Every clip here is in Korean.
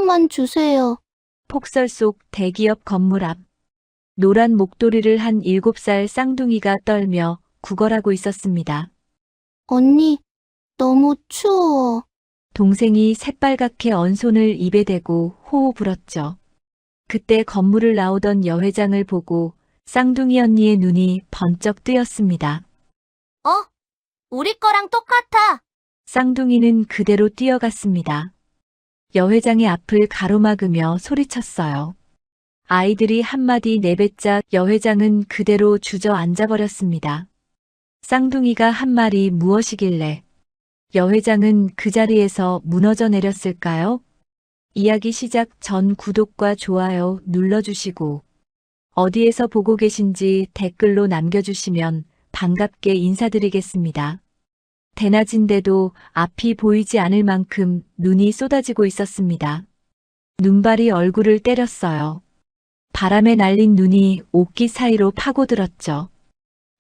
원만 주세요. 폭설 속 대기업 건물 앞. 노란 목도리를 한 7살 쌍둥이가 떨며 구걸하고 있었습니다. 언니, 너무 추워. 동생이 새빨갛게 언 손을 입에 대고 호호 불었죠. 그때 건물을 나오던 여회장을 보고 쌍둥이 언니의 눈이 번쩍 뜨였습니다. 우리 거랑 똑같아. 쌍둥이는 그대로 뛰어갔습니다. 여회장의 앞을 가로막으며 소리쳤어요. 아이들이 한마디 내뱉자 여회장은 그대로 주저앉아 버렸습니다. 쌍둥이가 한 말이 무엇이길래 여회장은 그 자리에서 무너져 내렸을까요? 이야기 시작 전 구독과 좋아요 눌러주시고 어디에서 보고 계신지 댓글로 남겨주시면 반갑게 인사드리겠습니다. 대낮인데도 앞이 보이지 않을 만큼 눈이 쏟아지고 있었습니다. 눈발이 얼굴을 때렸어요. 바람에 날린 눈이 옷깃 사이로 파고들었죠.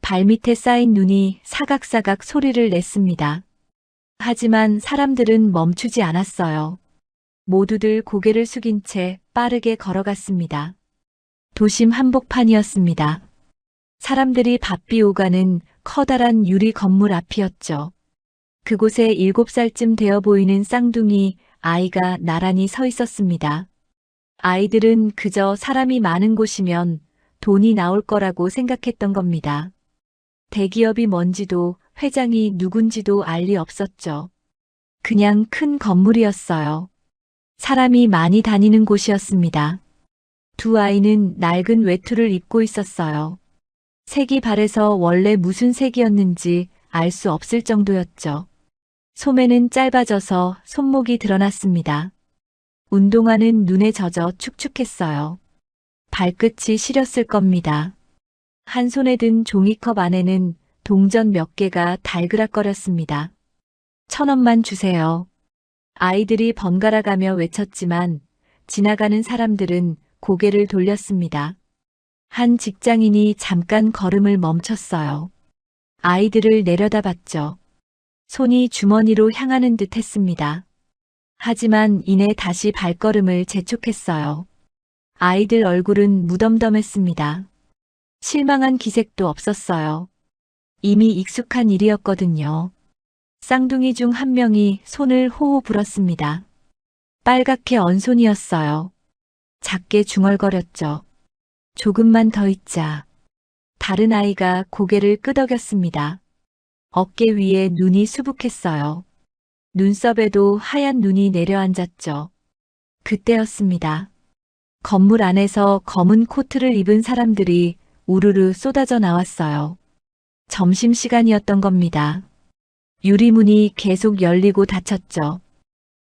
발밑에 쌓인 눈이 사각사각 소리를 냈습니다. 하지만 사람들은 멈추지 않았어요. 모두들 고개를 숙인 채 빠르게 걸어갔습니다. 도심 한복판이었습니다. 사람들이 바삐 오가는 커다란 유리 건물 앞이었죠. 그곳에 7살쯤 되어 보이는 쌍둥이 아이가 나란히 서 있었습니다. 아이들은 그저 사람이 많은 곳이면 돈이 나올 거라고 생각했던 겁니다. 대기업이 뭔지도 회장이 누군지도 알 리 없었죠. 그냥 큰 건물이었어요. 사람이 많이 다니는 곳이었습니다. 두 아이는 낡은 외투를 입고 있었어요. 색이 바래서 원래 무슨 색이었는지 알 수 없을 정도였죠. 소매는 짧아져서 손목이 드러났습니다. 운동화는 눈에 젖어 축축했어요. 발끝이 시렸을 겁니다. 한 손에 든 종이컵 안에는 동전 몇 개가 달그락거렸습니다. 1,000원만 주세요. 아이들이 번갈아가며 외쳤지만 지나가는 사람들은 고개를 돌렸습니다. 한 직장인이 잠깐 걸음을 멈췄어요. 아이들을 내려다봤죠. 손이 주머니로 향하는 듯 했습니다. 하지만 이내 다시 발걸음을 재촉했어요. 아이들 얼굴은 무덤덤했습니다. 실망한 기색도 없었어요. 이미 익숙한 일이었거든요. 쌍둥이 중 한 명이 손을 호호 불었습니다. 빨갛게 언 손이었어요. 작게 중얼거렸죠. 조금만 더 있자. 다른 아이가 고개를 끄덕였습니다. 어깨 위에 눈이 수북했어요. 눈썹에도 하얀 눈이 내려앉았죠. 그때였습니다. 건물 안에서 검은 코트를 입은 사람들이 우르르 쏟아져 나왔어요. 점심시간이었던 겁니다. 유리문이 계속 열리고 닫혔죠.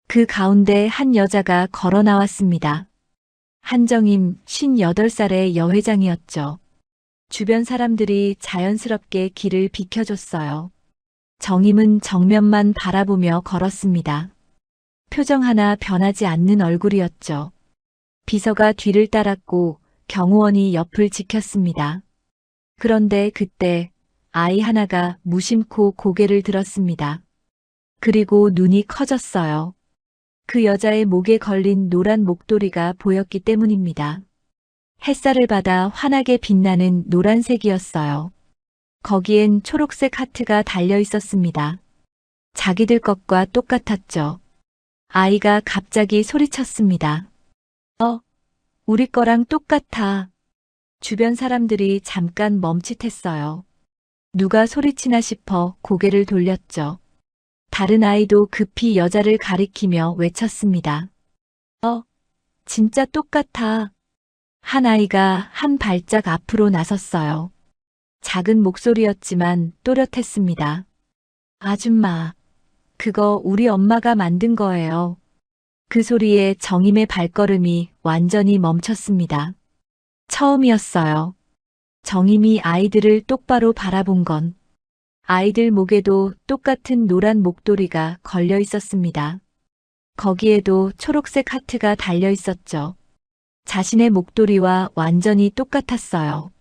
그 가운데 한 여자가 걸어 나왔습니다. 한정임 58살의 여회장이었죠. 주변 사람들이 자연스럽게 길을 비켜줬어요. 정임은 정면만 바라보며 걸었습니다. 표정 하나 변하지 않는 얼굴이었죠. 비서가 뒤를 따랐고 경호원이 옆을 지켰습니다. 그런데 그때 아이 하나가 무심코 고개를 들었습니다. 그리고 눈이 커졌어요. 그 여자의 목에 걸린 노란 목도리가 보였기 때문입니다. 햇살을 받아 환하게 빛나는 노란색이었어요. 거기엔 초록색 하트가 달려 있었습니다. 자기들 것과 똑같았죠. 아이가 갑자기 소리쳤습니다. 우리 거랑 똑같아. 주변 사람들이 잠깐 멈칫했어요. 누가 소리치나 싶어 고개를 돌렸죠. 다른 아이도 급히 여자를 가리키며 외쳤습니다. 진짜 똑같아. 한 아이가 한 발짝 앞으로 나섰어요. 작은 목소리였지만 또렷했습니다. 아줌마, 그거 우리 엄마가 만든 거예요. 그 소리에 정임의 발걸음이 완전히 멈췄습니다. 처음이었어요. 정임이 아이들을 똑바로 바라본 건 아이들 목에도 똑같은 노란 목도리가 걸려 있었습니다. 거기에도 초록색 하트가 달려 있었죠. 자신의 목도리와 완전히 똑같았어요.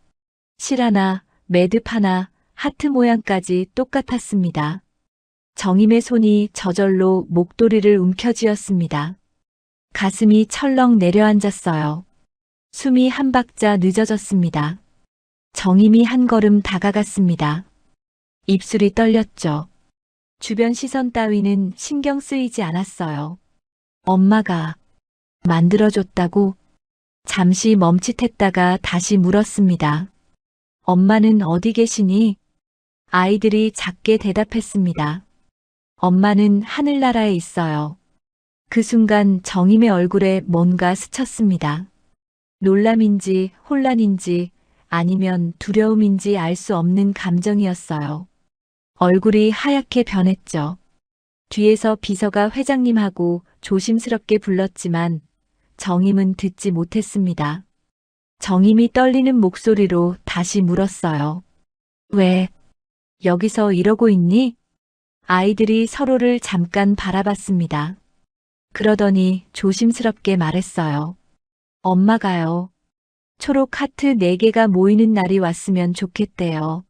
실 하나, 매듭 하나, 하트 모양까지 똑같았습니다. 정임의 손이 저절로 목도리를 움켜쥐었습니다. 가슴이 철렁 내려앉았어요. 숨이 한 박자 늦어졌습니다. 정임이 한 걸음 다가갔습니다. 입술이 떨렸죠. 주변 시선 따위는 신경 쓰이지 않았어요. 엄마가 만들어줬다고 잠시 멈칫했다가 다시 물었습니다. 엄마는 어디 계시니? 아이들이 작게 대답했습니다. 엄마는 하늘나라에 있어요. 그 순간 정임의 얼굴에 뭔가 스쳤습니다. 놀람인지 혼란인지 아니면 두려움인지 알 수 없는 감정이었어요. 얼굴이 하얗게 변했죠. 뒤에서 비서가 회장님하고 조심스럽게 불렀지만 정임은 듣지 못했습니다. 정임이 떨리는 목소리로 다시 물었어요. 왜 여기서 이러고 있니? 아이들이 서로를 잠깐 바라봤습니다. 그러더니 조심스럽게 말했어요. 엄마가요. 초록 하트 4개가 모이는 날이 왔으면 좋겠대요.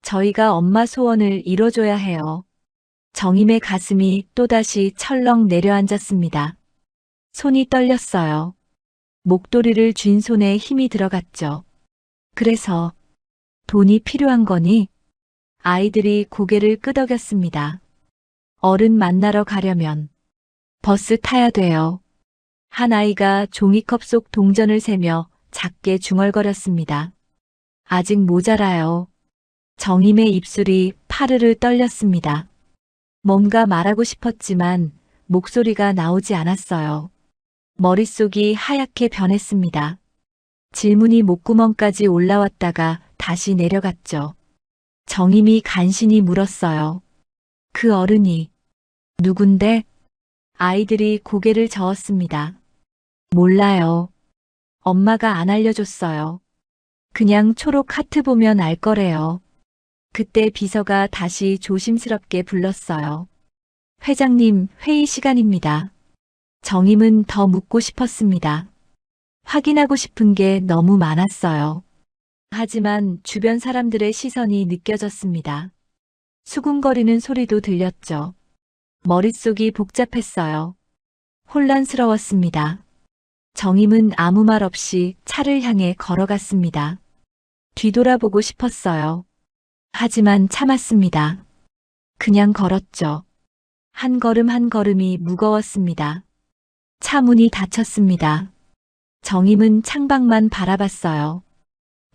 저희가 엄마 소원을 이뤄줘야 해요. 정임의 가슴이 또다시 철렁 내려앉았습니다. 손이 떨렸어요. 목도리를 쥔 손에 힘이 들어갔죠. 그래서 돈이 필요한 거니? 아이들이 고개를 끄덕였습니다. 어른 만나러 가려면 버스 타야 돼요. 한 아이가 종이컵 속 동전을 세며 작게 중얼거렸습니다. 아직 모자라요. 정임의 입술이 파르르 떨렸습니다. 뭔가 말하고 싶었지만 목소리가 나오지 않았어요. 머릿속이 하얗게 변했습니다. 질문이 목구멍까지 올라왔다가 다시 내려갔죠. 정임이 간신히 물었어요. 그 어른이 누군데? 아이들이 고개를 저었습니다. 몰라요. 엄마가 안 알려줬어요. 그냥 초록 하트 보면 알 거래요. 그때 비서가 다시 조심스럽게 불렀어요. 회장님, 회의 시간입니다. 정임은 더 묻고 싶었습니다. 확인하고 싶은 게 너무 많았어요. 하지만 주변 사람들의 시선이 느껴졌습니다. 수군거리는 소리도 들렸죠. 머릿속이 복잡했어요. 혼란스러웠습니다. 정임은 아무 말 없이 차를 향해 걸어갔습니다. 뒤돌아보고 싶었어요. 하지만 참았습니다. 그냥 걸었죠. 한 걸음 한 걸음이 무거웠습니다. 차 문이 닫혔습니다. 정임은 창밖만 바라봤어요.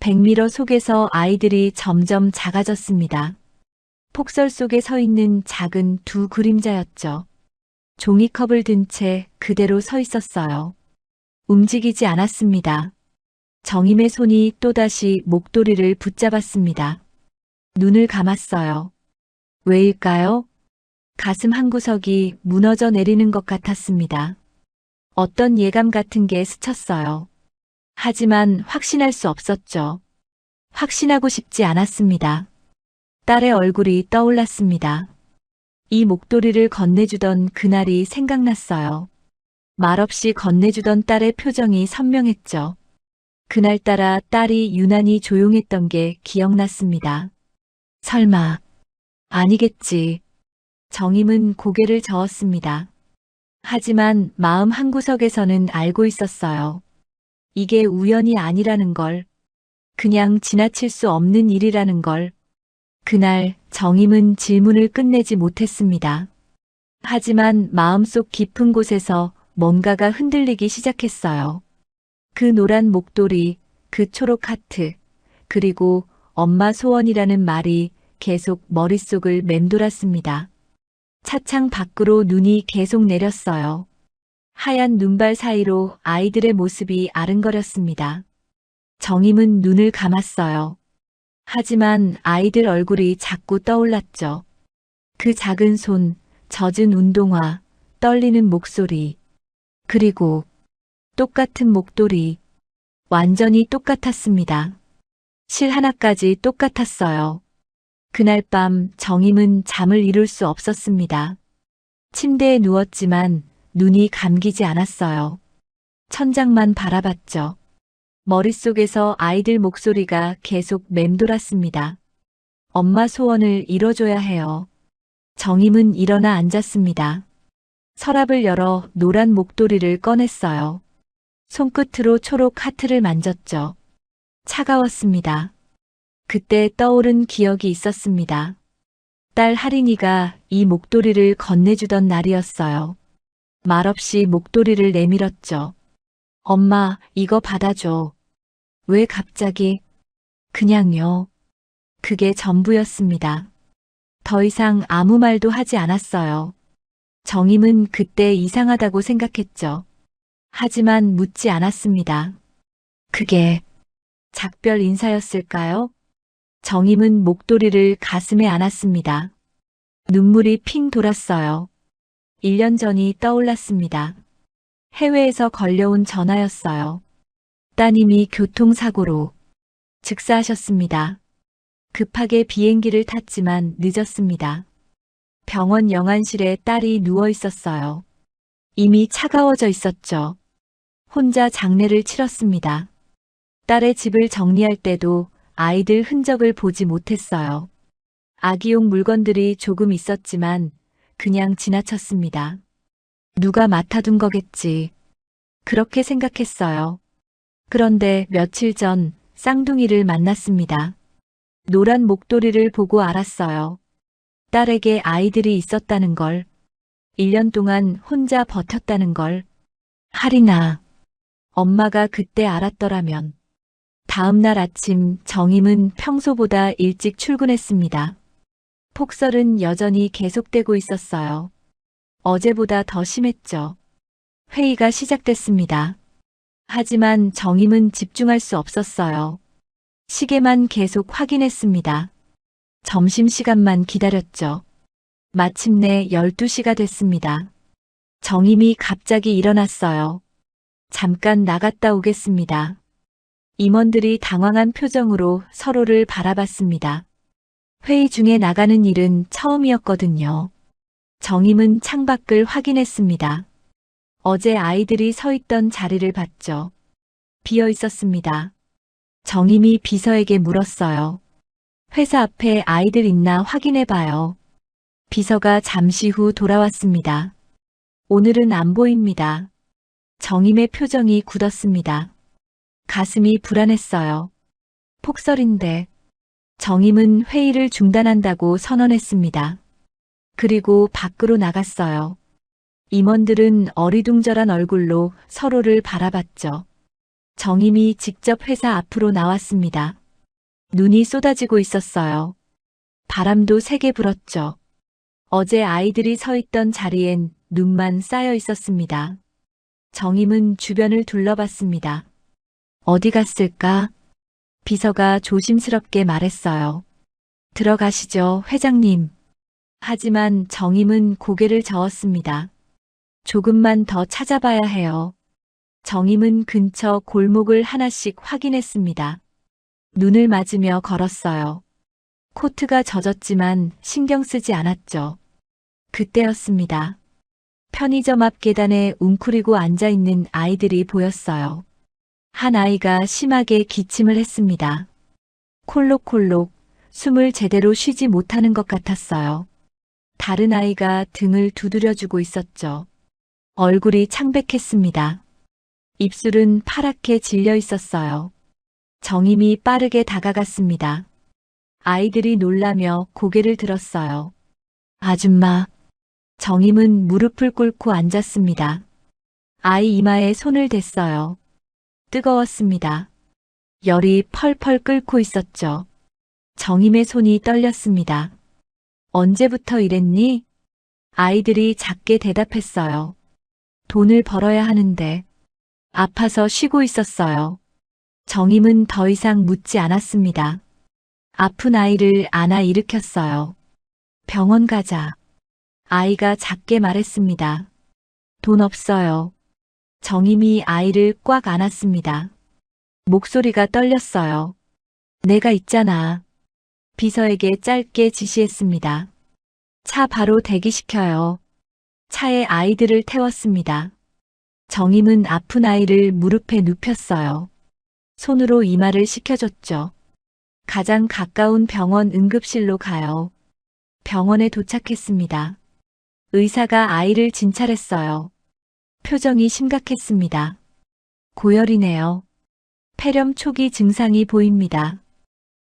백미러 속에서 아이들이 점점 작아졌습니다. 폭설 속에 서 있는 작은 두 그림자였죠. 종이컵을 든 채 그대로 서 있었어요. 움직이지 않았습니다. 정임의 손이 또다시 목도리를 붙잡았습니다. 눈을 감았어요. 왜일까요? 가슴 한구석이 무너져 내리는 것 같았습니다. 어떤 예감 같은 게 스쳤어요. 하지만 확신할 수 없었죠. 확신하고 싶지 않았습니다. 딸의 얼굴이 떠올랐습니다. 이 목도리를 건네주던 그날이 생각났어요. 말없이 건네주던 딸의 표정이 선명했죠. 그날따라 딸이 유난히 조용했던 게 기억났습니다. 설마, 아니겠지. 정임은 고개를 저었습니다. 하지만 마음 한구석에서는 알고 있었어요. 이게 우연이 아니라는 걸, 그냥 지나칠 수 없는 일이라는 걸. 그날 정임은 질문을 끝내지 못했습니다. 하지만 마음속 깊은 곳에서 뭔가가 흔들리기 시작했어요. 그 노란 목도리, 그 초록 하트, 그리고 엄마 소원이라는 말이 계속 머릿속을 맴돌았습니다. 차창 밖으로 눈이 계속 내렸어요. 하얀 눈발 사이로 아이들의 모습이 아른거렸습니다. 정임은 눈을 감았어요. 하지만 아이들 얼굴이 자꾸 떠올랐죠. 그 작은 손, 젖은 운동화, 떨리는 목소리, 그리고 똑같은 목도리, 완전히 똑같았습니다. 실 하나까지 똑같았어요. 그날 밤 정임은 잠을 이룰 수 없었습니다. 침대에 누웠지만 눈이 감기지 않았어요. 천장만 바라봤죠. 머릿속에서 아이들 목소리가 계속 맴돌았습니다. 엄마 소원을 이뤄줘야 해요. 정임은 일어나 앉았습니다. 서랍을 열어 노란 목도리를 꺼냈어요. 손끝으로 초록 하트를 만졌죠. 차가웠습니다. 그때 떠오른 기억이 있었습니다. 딸 하린이가 이 목도리를 건네주던 날이었어요. 말없이 목도리를 내밀었죠. 엄마, 이거 받아줘. 왜 갑자기? 그냥요. 그게 전부였습니다. 더 이상 아무 말도 하지 않았어요. 정임은 그때 이상하다고 생각했죠. 하지만 묻지 않았습니다. 그게 작별 인사였을까요? 정임은 목도리를 가슴에 안았습니다. 눈물이 핑 돌았어요. 1년 전이 떠올랐습니다. 해외에서 걸려온 전화였어요. 따님이 교통사고로 즉사하셨습니다. 급하게 비행기를 탔지만 늦었습니다. 병원 영안실에 딸이 누워 있었어요. 이미 차가워져 있었죠. 혼자 장례를 치렀습니다. 딸의 집을 정리할 때도 아이들 흔적을 보지 못했어요. 아기용 물건들이 조금 있었지만 그냥 지나쳤습니다. 누가 맡아둔 거겠지. 그렇게 생각했어요. 그런데 며칠 전 쌍둥이를 만났습니다. 노란 목도리를 보고 알았어요. 딸에게 아이들이 있었다는 걸. 1년 동안 혼자 버텼다는 걸. 하린아, 엄마가 그때 알았더라면. 다음 날 아침 정임은 평소보다 일찍 출근했습니다. 폭설은 여전히 계속되고 있었어요. 어제보다 더 심했죠. 회의가 시작됐습니다. 하지만 정임은 집중할 수 없었어요. 시계만 계속 확인했습니다. 점심시간만 기다렸죠. 마침내 12시가 됐습니다. 정임이 갑자기 일어났어요. 잠깐 나갔다 오겠습니다. 임원들이 당황한 표정으로 서로를 바라봤습니다. 회의 중에 나가는 일은 처음이었거든요. 정임은 창밖을 확인했습니다. 어제 아이들이 서 있던 자리를 봤죠. 비어 있었습니다. 정임이 비서에게 물었어요. 회사 앞에 아이들 있나 확인해 봐요. 비서가 잠시 후 돌아왔습니다. 오늘은 안 보입니다. 정임의 표정이 굳었습니다. 가슴이 불안했어요. 폭설인데. 정임은 회의를 중단한다고 선언했습니다. 그리고 밖으로 나갔어요. 임원들은 어리둥절한 얼굴로 서로를 바라봤죠. 정임이 직접 회사 앞으로 나왔습니다. 눈이 쏟아지고 있었어요. 바람도 세게 불었죠. 어제 아이들이 서 있던 자리엔 눈만 쌓여 있었습니다. 정임은 주변을 둘러봤습니다. 어디 갔을까? 비서가 조심스럽게 말했어요. 들어가시죠, 회장님. 하지만 정임은 고개를 저었습니다. 조금만 더 찾아봐야 해요. 정임은 근처 골목을 하나씩 확인했습니다. 눈을 맞으며 걸었어요. 코트가 젖었지만 신경 쓰지 않았죠. 그때였습니다. 편의점 앞 계단에 웅크리고 앉아있는 아이들이 보였어요. 한 아이가 심하게 기침을 했습니다. 콜록콜록 숨을 제대로 쉬지 못하는 것 같았어요. 다른 아이가 등을 두드려주고 있었죠. 얼굴이 창백했습니다. 입술은 파랗게 질려 있었어요. 정임이 빠르게 다가갔습니다. 아이들이 놀라며 고개를 들었어요. 아줌마. 정임은 무릎을 꿇고 앉았습니다. 아이 이마에 손을 댔어요. 뜨거웠습니다. 열이 펄펄 끓고 있었죠. 정임의 손이 떨렸습니다. 언제부터 이랬니? 아이들이 작게 대답했어요. 돈을 벌어야 하는데. 아파서 쉬고 있었어요. 정임은 더 이상 묻지 않았습니다. 아픈 아이를 안아 일으켰어요. 병원 가자. 아이가 작게 말했습니다. 돈 없어요. 정임이 아이를 꽉 안았습니다. 목소리가 떨렸어요. 내가 있잖아. 비서에게 짧게 지시했습니다. 차 바로 대기시켜요. 차에 아이들을 태웠습니다. 정임은 아픈 아이를 무릎에 눕혔어요. 손으로 이마를 식혀줬죠. 가장 가까운 병원 응급실로 가요. 병원에 도착했습니다. 의사가 아이를 진찰했어요. 표정이 심각했습니다. 고열이네요. 폐렴 초기 증상이 보입니다.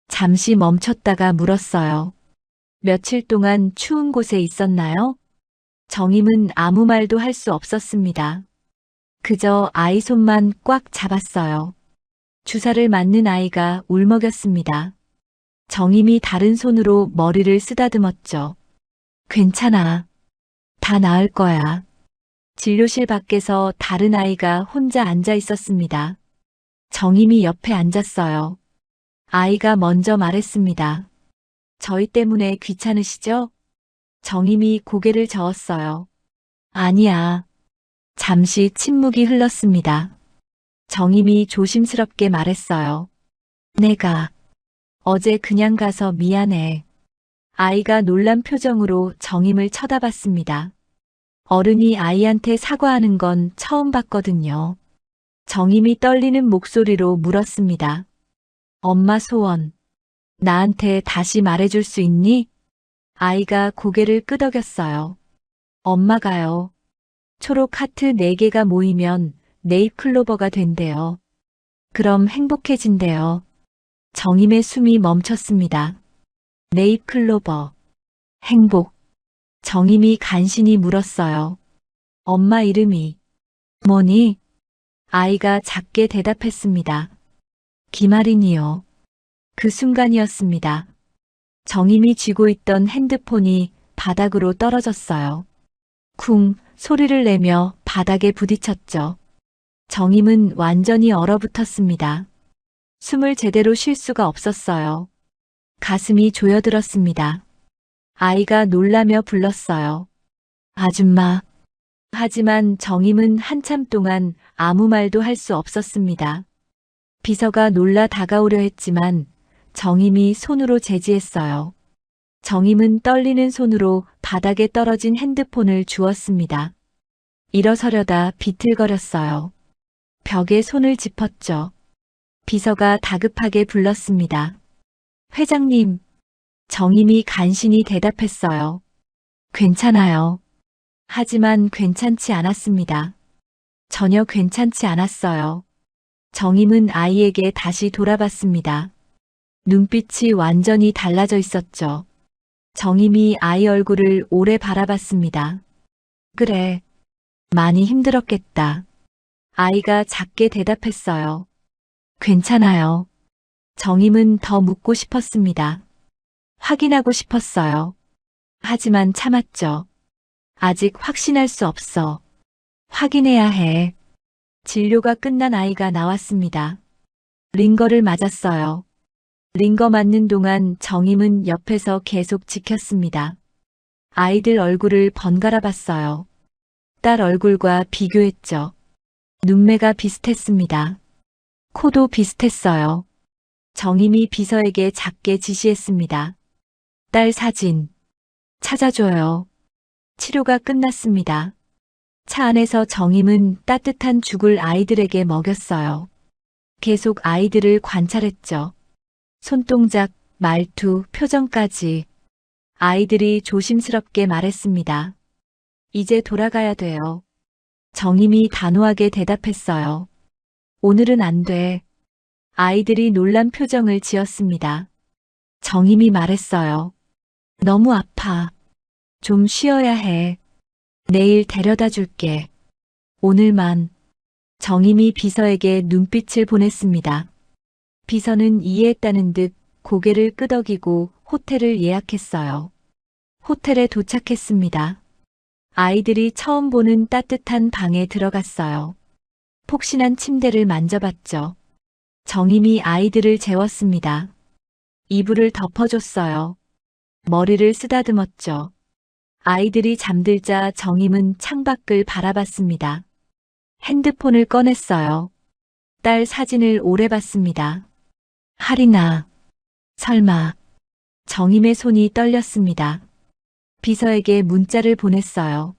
잠시 멈췄다가 물었어요. 며칠 동안 추운 곳에 있었나요? 정임은 아무 말도 할 수 없었습니다. 그저 아이 손만 꽉 잡았어요. 주사를 맞는 아이가 울먹였습니다. 정임이 다른 손으로 머리를 쓰다듬었죠. 괜찮아. 다 나을 거야. 진료실 밖에서 다른 아이가 혼자 앉아 있었습니다. 정임이 옆에 앉았어요. 아이가 먼저 말했습니다. 저희 때문에 귀찮으시죠? 정임이 고개를 저었어요. 아니야. 잠시 침묵이 흘렀습니다. 정임이 조심스럽게 말했어요. 내가 어제 그냥 가서 미안해. 아이가 놀란 표정으로 정임을 쳐다봤습니다. 어른이 아이한테 사과하는 건 처음 봤거든요. 정임이 떨리는 목소리로 물었습니다. 엄마 소원. 나한테 다시 말해줄 수 있니? 아이가 고개를 끄덕였어요. 엄마가요. 초록 하트 4개가 모이면 네잎클로버가 된대요. 그럼 행복해진대요. 정임의 숨이 멈췄습니다. 네잎클로버. 행복. 정임이 간신히 물었어요. 엄마 이름이 뭐니? 아이가 작게 대답했습니다. 김아린이요. 그 순간이었습니다. 정임이 쥐고 있던 핸드폰이 바닥으로 떨어졌어요. 쿵 소리를 내며 바닥에 부딪혔죠. 정임은 완전히 얼어붙었습니다. 숨을 제대로 쉴 수가 없었어요. 가슴이 조여들었습니다. 아이가 놀라며 불렀어요. 아줌마. 하지만 정임은 한참 동안 아무 말도 할 수 없었습니다. 비서가 놀라 다가오려 했지만 정임이 손으로 제지했어요. 정임은 떨리는 손으로 바닥에 떨어진 핸드폰을 주웠습니다. 일어서려다 비틀거렸어요. 벽에 손을 짚었죠. 비서가 다급하게 불렀습니다. 회장님. 정임이 간신히 대답했어요. 괜찮아요. 하지만 괜찮지 않았습니다. 전혀 괜찮지 않았어요. 정임은 아이에게 다시 돌아봤습니다. 눈빛이 완전히 달라져 있었죠. 정임이 아이 얼굴을 오래 바라봤습니다. 그래. 많이 힘들었겠다. 아이가 작게 대답했어요. 괜찮아요. 정임은 더 묻고 싶었습니다. 확인하고 싶었어요. 하지만 참았죠. 아직 확신할 수 없어. 확인해야 해. 진료가 끝난 아이가 나왔습니다. 링거를 맞았어요. 링거 맞는 동안 정임은 옆에서 계속 지켰습니다. 아이들 얼굴을 번갈아 봤어요. 딸 얼굴과 비교했죠. 눈매가 비슷했습니다. 코도 비슷했어요. 정임이 비서에게 작게 지시했습니다. 딸 사진 찾아줘요. 치료가 끝났습니다. 차 안에서 정임은 따뜻한 죽을 아이들에게 먹였어요. 계속 아이들을 관찰했죠. 손동작, 말투, 표정까지. 아이들이 조심스럽게 말했습니다. 이제 돌아가야 돼요. 정임이 단호하게 대답했어요. 오늘은 안 돼. 아이들이 놀란 표정을 지었습니다. 정임이 말했어요. 너무 아파. 좀 쉬어야 해. 내일 데려다 줄게. 오늘만. 정임이 비서에게 눈빛을 보냈습니다. 비서는 이해했다는 듯 고개를 끄덕이고 호텔을 예약했어요. 호텔에 도착했습니다. 아이들이 처음 보는 따뜻한 방에 들어갔어요. 폭신한 침대를 만져봤죠. 정임이 아이들을 재웠습니다. 이불을 덮어줬어요. 머리를 쓰다듬었죠. 아이들이 잠들자 정임은 창밖을 바라봤습니다. 핸드폰을 꺼냈어요. 딸 사진을 오래 봤습니다. 하리나. 설마. 정임의 손이 떨렸습니다. 비서에게 문자를 보냈어요.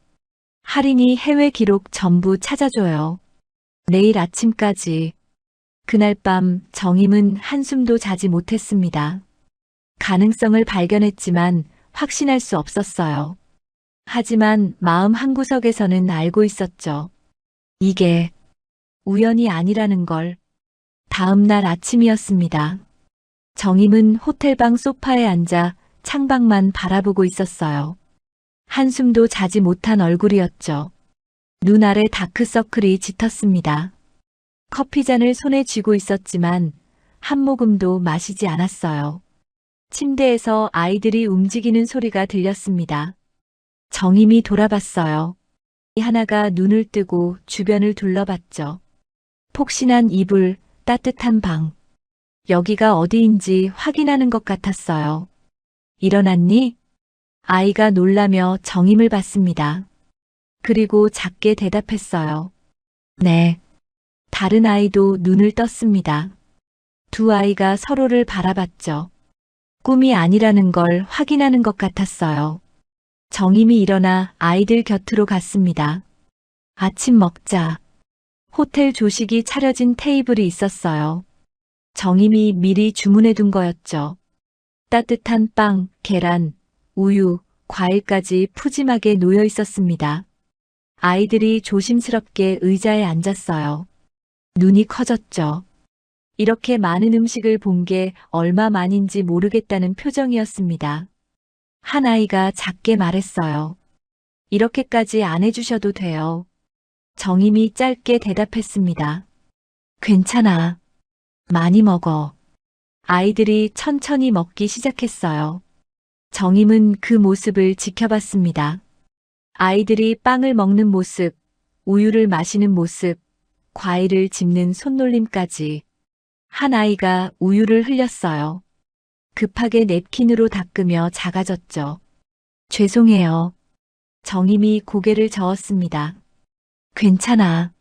할인이 해외 기록 전부 찾아줘요. 내일 아침까지. 그날 밤 정임은 한숨도 자지 못했습니다. 가능성을 발견했지만 확신할 수 없었어요. 하지만 마음 한구석에서는 알고 있었죠. 이게 우연이 아니라는 걸. 다음 날 아침이었습니다. 정임은 호텔방 소파에 앉아 창밖만 바라보고 있었어요. 한숨도 자지 못한 얼굴이었죠. 눈 아래 다크서클이 짙었습니다. 커피잔을 손에 쥐고 있었지만 한 모금도 마시지 않았어요. 침대에서 아이들이 움직이는 소리가 들렸습니다. 정임이 돌아봤어요. 하나가 눈을 뜨고 주변을 둘러봤죠. 폭신한 이불, 따뜻한 방. 여기가 어디인지 확인하는 것 같았어요. 일어났니? 아이가 놀라며 정임을 봤습니다. 그리고 작게 대답했어요. 네. 다른 아이도 눈을 떴습니다. 두 아이가 서로를 바라봤죠. 꿈이 아니라는 걸 확인하는 것 같았어요. 정임이 일어나 아이들 곁으로 갔습니다. 아침 먹자. 호텔 조식이 차려진 테이블이 있었어요. 정임이 미리 주문해둔 거였죠. 따뜻한 빵, 계란, 우유, 과일까지 푸짐하게 놓여 있었습니다. 아이들이 조심스럽게 의자에 앉았어요. 눈이 커졌죠. 이렇게 많은 음식을 본 게 얼마 만인지 모르겠다는 표정이었습니다. 한 아이가 작게 말했어요. 이렇게까지 안 해주셔도 돼요. 정임이 짧게 대답했습니다. 괜찮아. 많이 먹어. 아이들이 천천히 먹기 시작했어요. 정임은 그 모습을 지켜봤습니다. 아이들이 빵을 먹는 모습, 우유를 마시는 모습, 과일을 집는 손놀림까지. 한 아이가 우유를 흘렸어요. 급하게 냅킨으로 닦으며 작아졌죠. 죄송해요. 정임이 고개를 저었습니다. 괜찮아.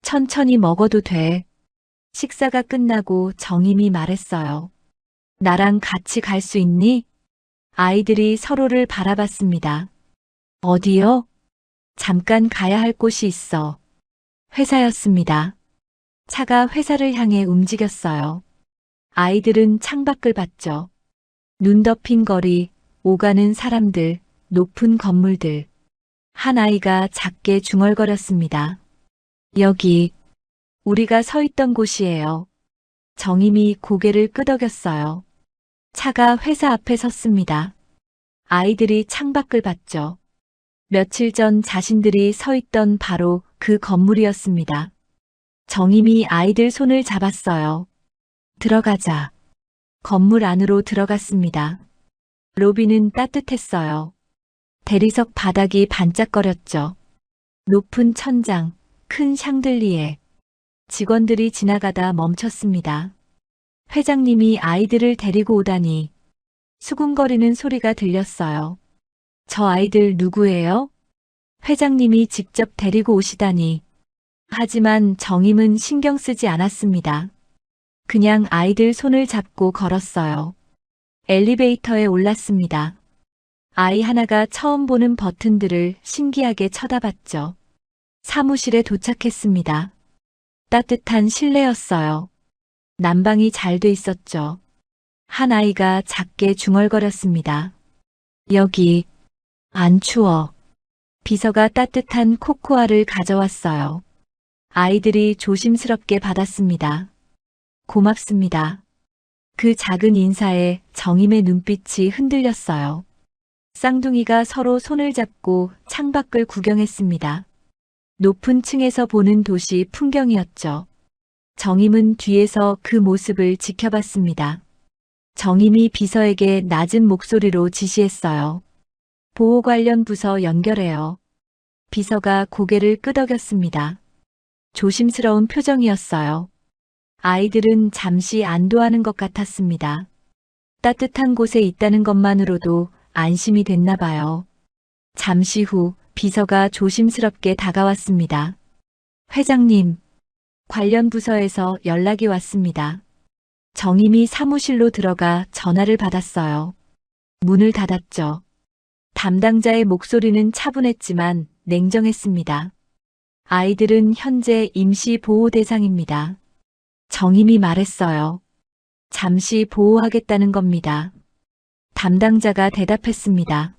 천천히 먹어도 돼. 식사가 끝나고 정임이 말했어요. 나랑 같이 갈 수 있니? 아이들이 서로를 바라봤습니다. 어디요? 잠깐 가야 할 곳이 있어. 회사였습니다. 차가 회사를 향해 움직였어요. 아이들은 창밖을 봤죠. 눈 덮인 거리, 오가는 사람들, 높은 건물들. 한 아이가 작게 중얼거렸습니다. 여기, 우리가 서 있던 곳이에요. 정임이 고개를 끄덕였어요. 차가 회사 앞에 섰습니다. 아이들이 창밖을 봤죠. 며칠 전 자신들이 서 있던 바로 그 건물이었습니다. 정임이 아이들 손을 잡았어요. 들어가자. 건물 안으로 들어갔습니다. 로비는 따뜻했어요. 대리석 바닥이 반짝거렸죠. 높은 천장, 큰 샹들리에. 직원들이 지나가다 멈췄습니다. 회장님이 아이들을 데리고 오다니. 수군거리는 소리가 들렸어요. 저 아이들 누구예요? 회장님이 직접 데리고 오시다니. 하지만 정임은 신경 쓰지 않았습니다. 그냥 아이들 손을 잡고 걸었어요. 엘리베이터에 올랐습니다. 아이 하나가 처음 보는 버튼들을 신기하게 쳐다봤죠. 사무실에 도착했습니다. 따뜻한 실내였어요. 난방이 잘 돼 있었죠. 한 아이가 작게 중얼거렸습니다. 여기, 안 추워. 비서가 따뜻한 코코아를 가져왔어요. 아이들이 조심스럽게 받았습니다. 고맙습니다. 그 작은 인사에 정임의 눈빛이 흔들렸어요. 쌍둥이가 서로 손을 잡고 창밖을 구경했습니다. 높은 층에서 보는 도시 풍경이었죠. 정임은 뒤에서 그 모습을 지켜봤습니다. 정임이 비서에게 낮은 목소리로 지시했어요. 보호 관련 부서 연결해요. 비서가 고개를 끄덕였습니다. 조심스러운 표정이었어요. 아이들은 잠시 안도하는 것 같았습니다. 따뜻한 곳에 있다는 것만으로도 안심이 됐나 봐요. 잠시 후 비서가 조심스럽게 다가왔습니다. 회장님, 관련 부서에서 연락이 왔습니다. 정임이 사무실로 들어가 전화를 받았어요. 문을 닫았죠. 담당자의 목소리는 차분했지만 냉정했습니다. 아이들은 현재 임시 보호 대상입니다. 정임이 말했어요. 잠시 보호하겠다는 겁니다. 담당자가 대답했습니다.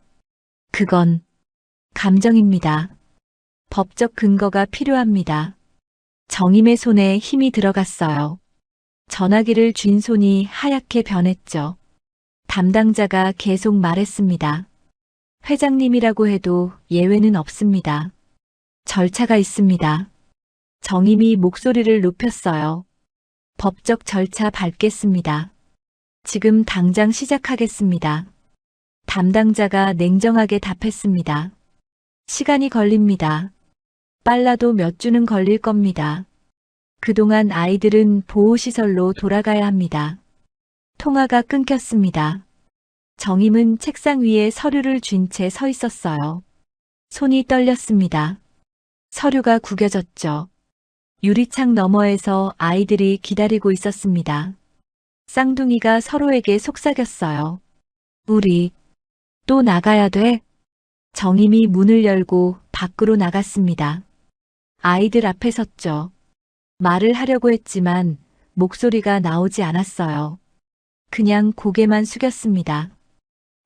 그건 감정입니다. 법적 근거가 필요합니다. 정임의 손에 힘이 들어갔어요. 전화기를 쥔 손이 하얗게 변했죠. 담당자가 계속 말했습니다. 회장님이라고 해도 예외는 없습니다. 절차가 있습니다. 정임이 목소리를 높였어요. 법적 절차 밟겠습니다. 지금 당장 시작하겠습니다. 담당자가 냉정하게 답했습니다. 시간이 걸립니다. 빨라도 몇 주는 걸릴 겁니다. 그동안 아이들은 보호시설로 돌아가야 합니다. 통화가 끊겼습니다. 정임은 책상 위에 서류를 쥔 채 서 있었어요. 손이 떨렸습니다. 서류가 구겨졌죠. 유리창 너머에서 아이들이 기다리고 있었습니다. 쌍둥이가 서로에게 속삭였어요. 우리 또 나가야 돼? 정임이 문을 열고 밖으로 나갔습니다. 아이들 앞에 섰죠. 말을 하려고 했지만 목소리가 나오지 않았어요. 그냥 고개만 숙였습니다.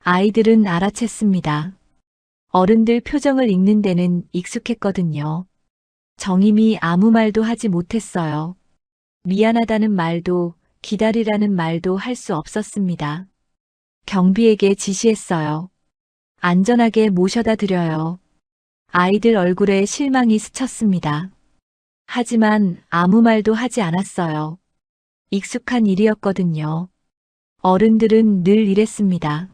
아이들은 알아챘습니다. 어른들 표정을 읽는 데는 익숙했거든요. 정임이 아무 말도 하지 못했어요. 미안하다는 말도 기다리라는 말도 할 수 없었습니다. 경비에게 지시했어요. 안전하게 모셔다 드려요. 아이들 얼굴에 실망이 스쳤습니다. 하지만 아무 말도 하지 않았어요. 익숙한 일이었거든요. 어른들은 늘 이랬습니다.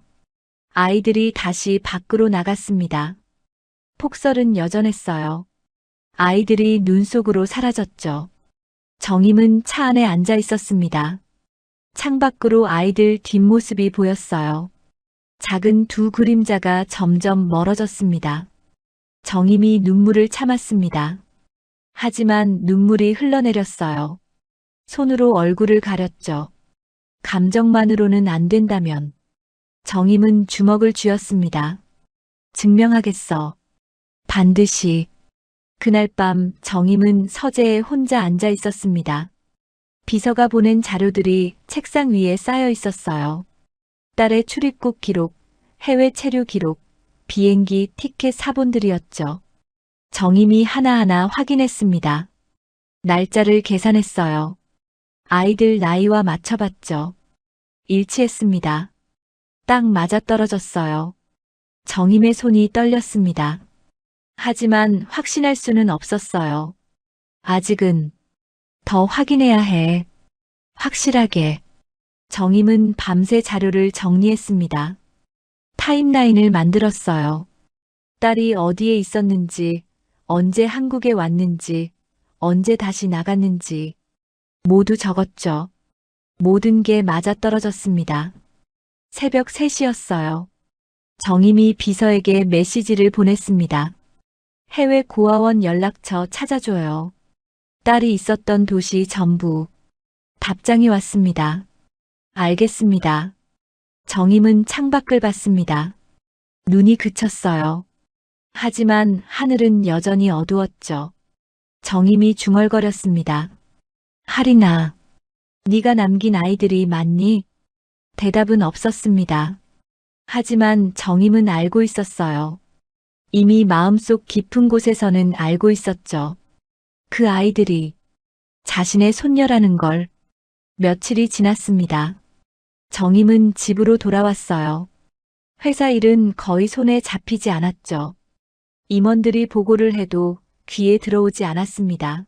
아이들이 다시 밖으로 나갔습니다. 폭설은 여전했어요. 아이들이 눈 속으로 사라졌죠. 정임은 차 안에 앉아 있었습니다. 창밖으로 아이들 뒷모습이 보였어요. 작은 두 그림자가 점점 멀어졌습니다. 정임이 눈물을 참았습니다. 하지만 눈물이 흘러내렸어요. 손으로 얼굴을 가렸죠. 감정만으로는 안 된다면. 정임은 주먹을 쥐었습니다. 증명하겠어. 반드시. 그날 밤 정임은 서재에 혼자 앉아 있었습니다. 비서가 보낸 자료들이 책상 위에 쌓여 있었어요. 딸의 출입국 기록, 해외 체류 기록, 비행기 티켓 사본들이었죠. 정임이 하나하나 확인했습니다. 날짜를 계산했어요. 아이들 나이와 맞춰봤죠. 일치했습니다. 딱 맞아떨어졌어요. 정임의 손이 떨렸습니다. 하지만 확신할 수는 없었어요. 아직은 더 확인해야 해. 확실하게. 정임은 밤새 자료를 정리했습니다. 타임라인을 만들었어요. 딸이 어디에 있었는지, 언제 한국에 왔는지, 언제 다시 나갔는지 모두 적었죠. 모든 게 맞아떨어졌습니다. 새벽 3시였어요. 정임이 비서에게 메시지를 보냈습니다. 해외 고아원 연락처 찾아줘요. 딸이 있었던 도시 전부. 답장이 왔습니다. 알겠습니다. 정임은 창밖을 봤습니다. 눈이 그쳤어요. 하지만 하늘은 여전히 어두웠죠. 정임이 중얼거렸습니다. 하리나, 네가 남긴 아이들이 맞니? 대답은 없었습니다. 하지만 정임은 알고 있었어요. 이미 마음속 깊은 곳에서는 알고 있었죠. 그 아이들이 자신의 손녀라는 걸. 며칠이 지났습니다. 정임은 집으로 돌아왔어요. 회사 일은 거의 손에 잡히지 않았죠. 임원들이 보고를 해도 귀에 들어오지 않았습니다.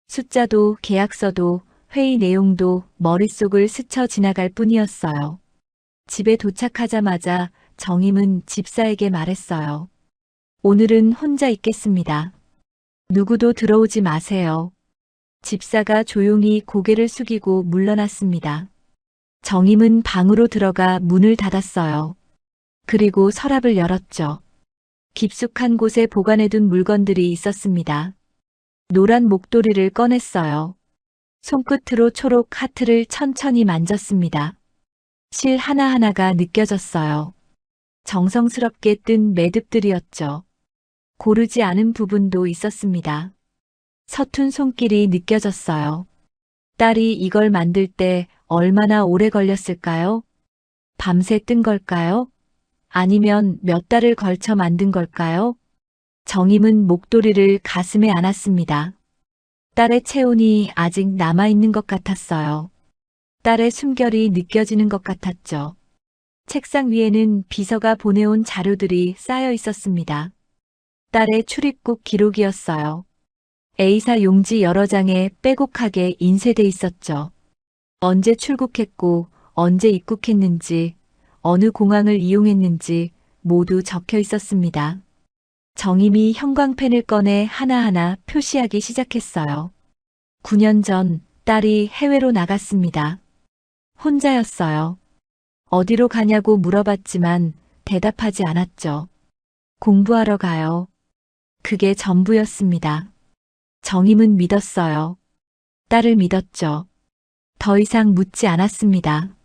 숫자도 계약서도 회의 내용도 머릿속을 스쳐 지나갈 뿐이었어요. 집에 도착하자마자 정임은 집사에게 말했어요. 오늘은 혼자 있겠습니다. 누구도 들어오지 마세요. 집사가 조용히 고개를 숙이고 물러났습니다. 정임은 방으로 들어가 문을 닫았어요. 그리고 서랍을 열었죠. 깊숙한 곳에 보관해둔 물건들이 있었습니다. 노란 목도리를 꺼냈어요. 손끝으로 초록 하트를 천천히 만졌습니다. 실 하나하나가 느껴졌어요. 정성스럽게 뜬 매듭들이었죠. 고르지 않은 부분도 있었습니다. 서툰 손길이 느껴졌어요. 딸이 이걸 만들 때 얼마나 오래 걸렸을까요? 밤새 뜬 걸까요? 아니면 몇 달을 걸쳐 만든 걸까요? 정임은 목도리를 가슴에 안았습니다. 딸의 체온이 아직 남아있는 것 같았어요. 딸의 숨결이 느껴지는 것 같았죠. 책상 위에는 비서가 보내온 자료들이 쌓여 있었습니다. 딸의 출입국 기록이었어요. A사 용지 여러 장에 빼곡하게 인쇄돼 있었죠. 언제 출국했고, 언제 입국했는지, 어느 공항을 이용했는지 모두 적혀 있었습니다. 정임이 형광펜을 꺼내 하나하나 표시하기 시작했어요. 9년 전 딸이 해외로 나갔습니다. 혼자였어요. 어디로 가냐고 물어봤지만 대답하지 않았죠. 공부하러 가요. 그게 전부였습니다. 정임은 믿었어요. 딸을 믿었죠. 더 이상 묻지 않았습니다.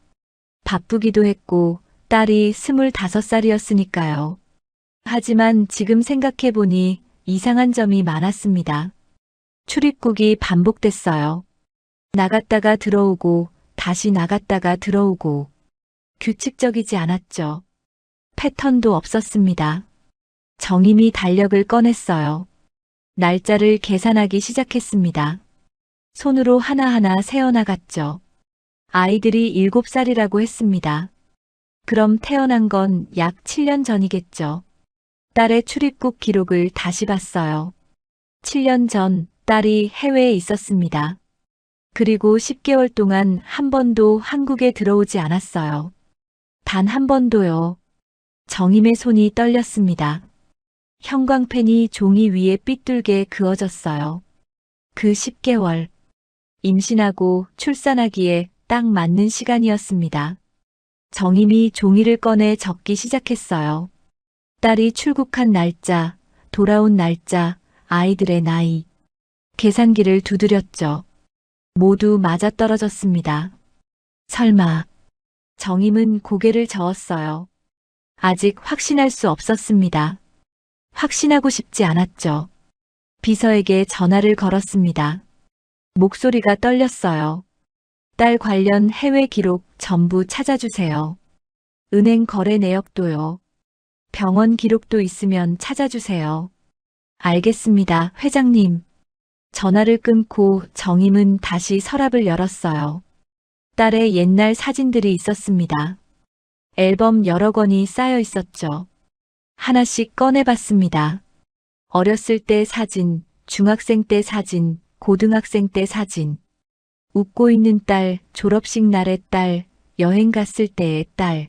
바쁘기도 했고 딸이 25살이었으니까요. 하지만 지금 생각해보니 이상한 점이 많았습니다. 출입국이 반복됐어요. 나갔다가 들어오고 다시 나갔다가 들어오고 규칙적이지 않았죠. 패턴도 없었습니다. 정임이 달력을 꺼냈어요. 날짜를 계산하기 시작했습니다. 손으로 하나하나 세어나갔죠. 아이들이 7살이라고 했습니다. 그럼 태어난 건 약 7년 전이겠죠. 딸의 출입국 기록을 다시 봤어요. 7년 전 딸이 해외에 있었습니다. 그리고 10개월 동안 한 번도 한국에 들어오지 않았어요. 단 한 번도요. 정임의 손이 떨렸습니다. 형광펜이 종이 위에 삐뚤게 그어졌어요. 그 10개월. 임신하고 출산하기에 딱 맞는 시간이었습니다. 정임이 종이를 꺼내 적기 시작했어요. 딸이 출국한 날짜, 돌아온 날짜, 아이들의 나이. 계산기를 두드렸죠. 모두 맞아떨어졌습니다. 설마. 정임은 고개를 저었어요. 아직 확신할 수 없었습니다. 확신하고 싶지 않았죠. 비서에게 전화를 걸었습니다. 목소리가 떨렸어요. 딸 관련 해외 기록 전부 찾아주세요. 은행 거래 내역도요. 병원 기록도 있으면 찾아주세요. 알겠습니다, 회장님. 전화를 끊고 정임은 다시 서랍을 열었어요. 딸의 옛날 사진들이 있었습니다. 앨범 여러 권이 쌓여 있었죠. 하나씩 꺼내봤습니다. 어렸을 때 사진, 중학생 때 사진, 고등학생 때 사진. 웃고 있는 딸, 졸업식 날의 딸, 여행 갔을 때의 딸.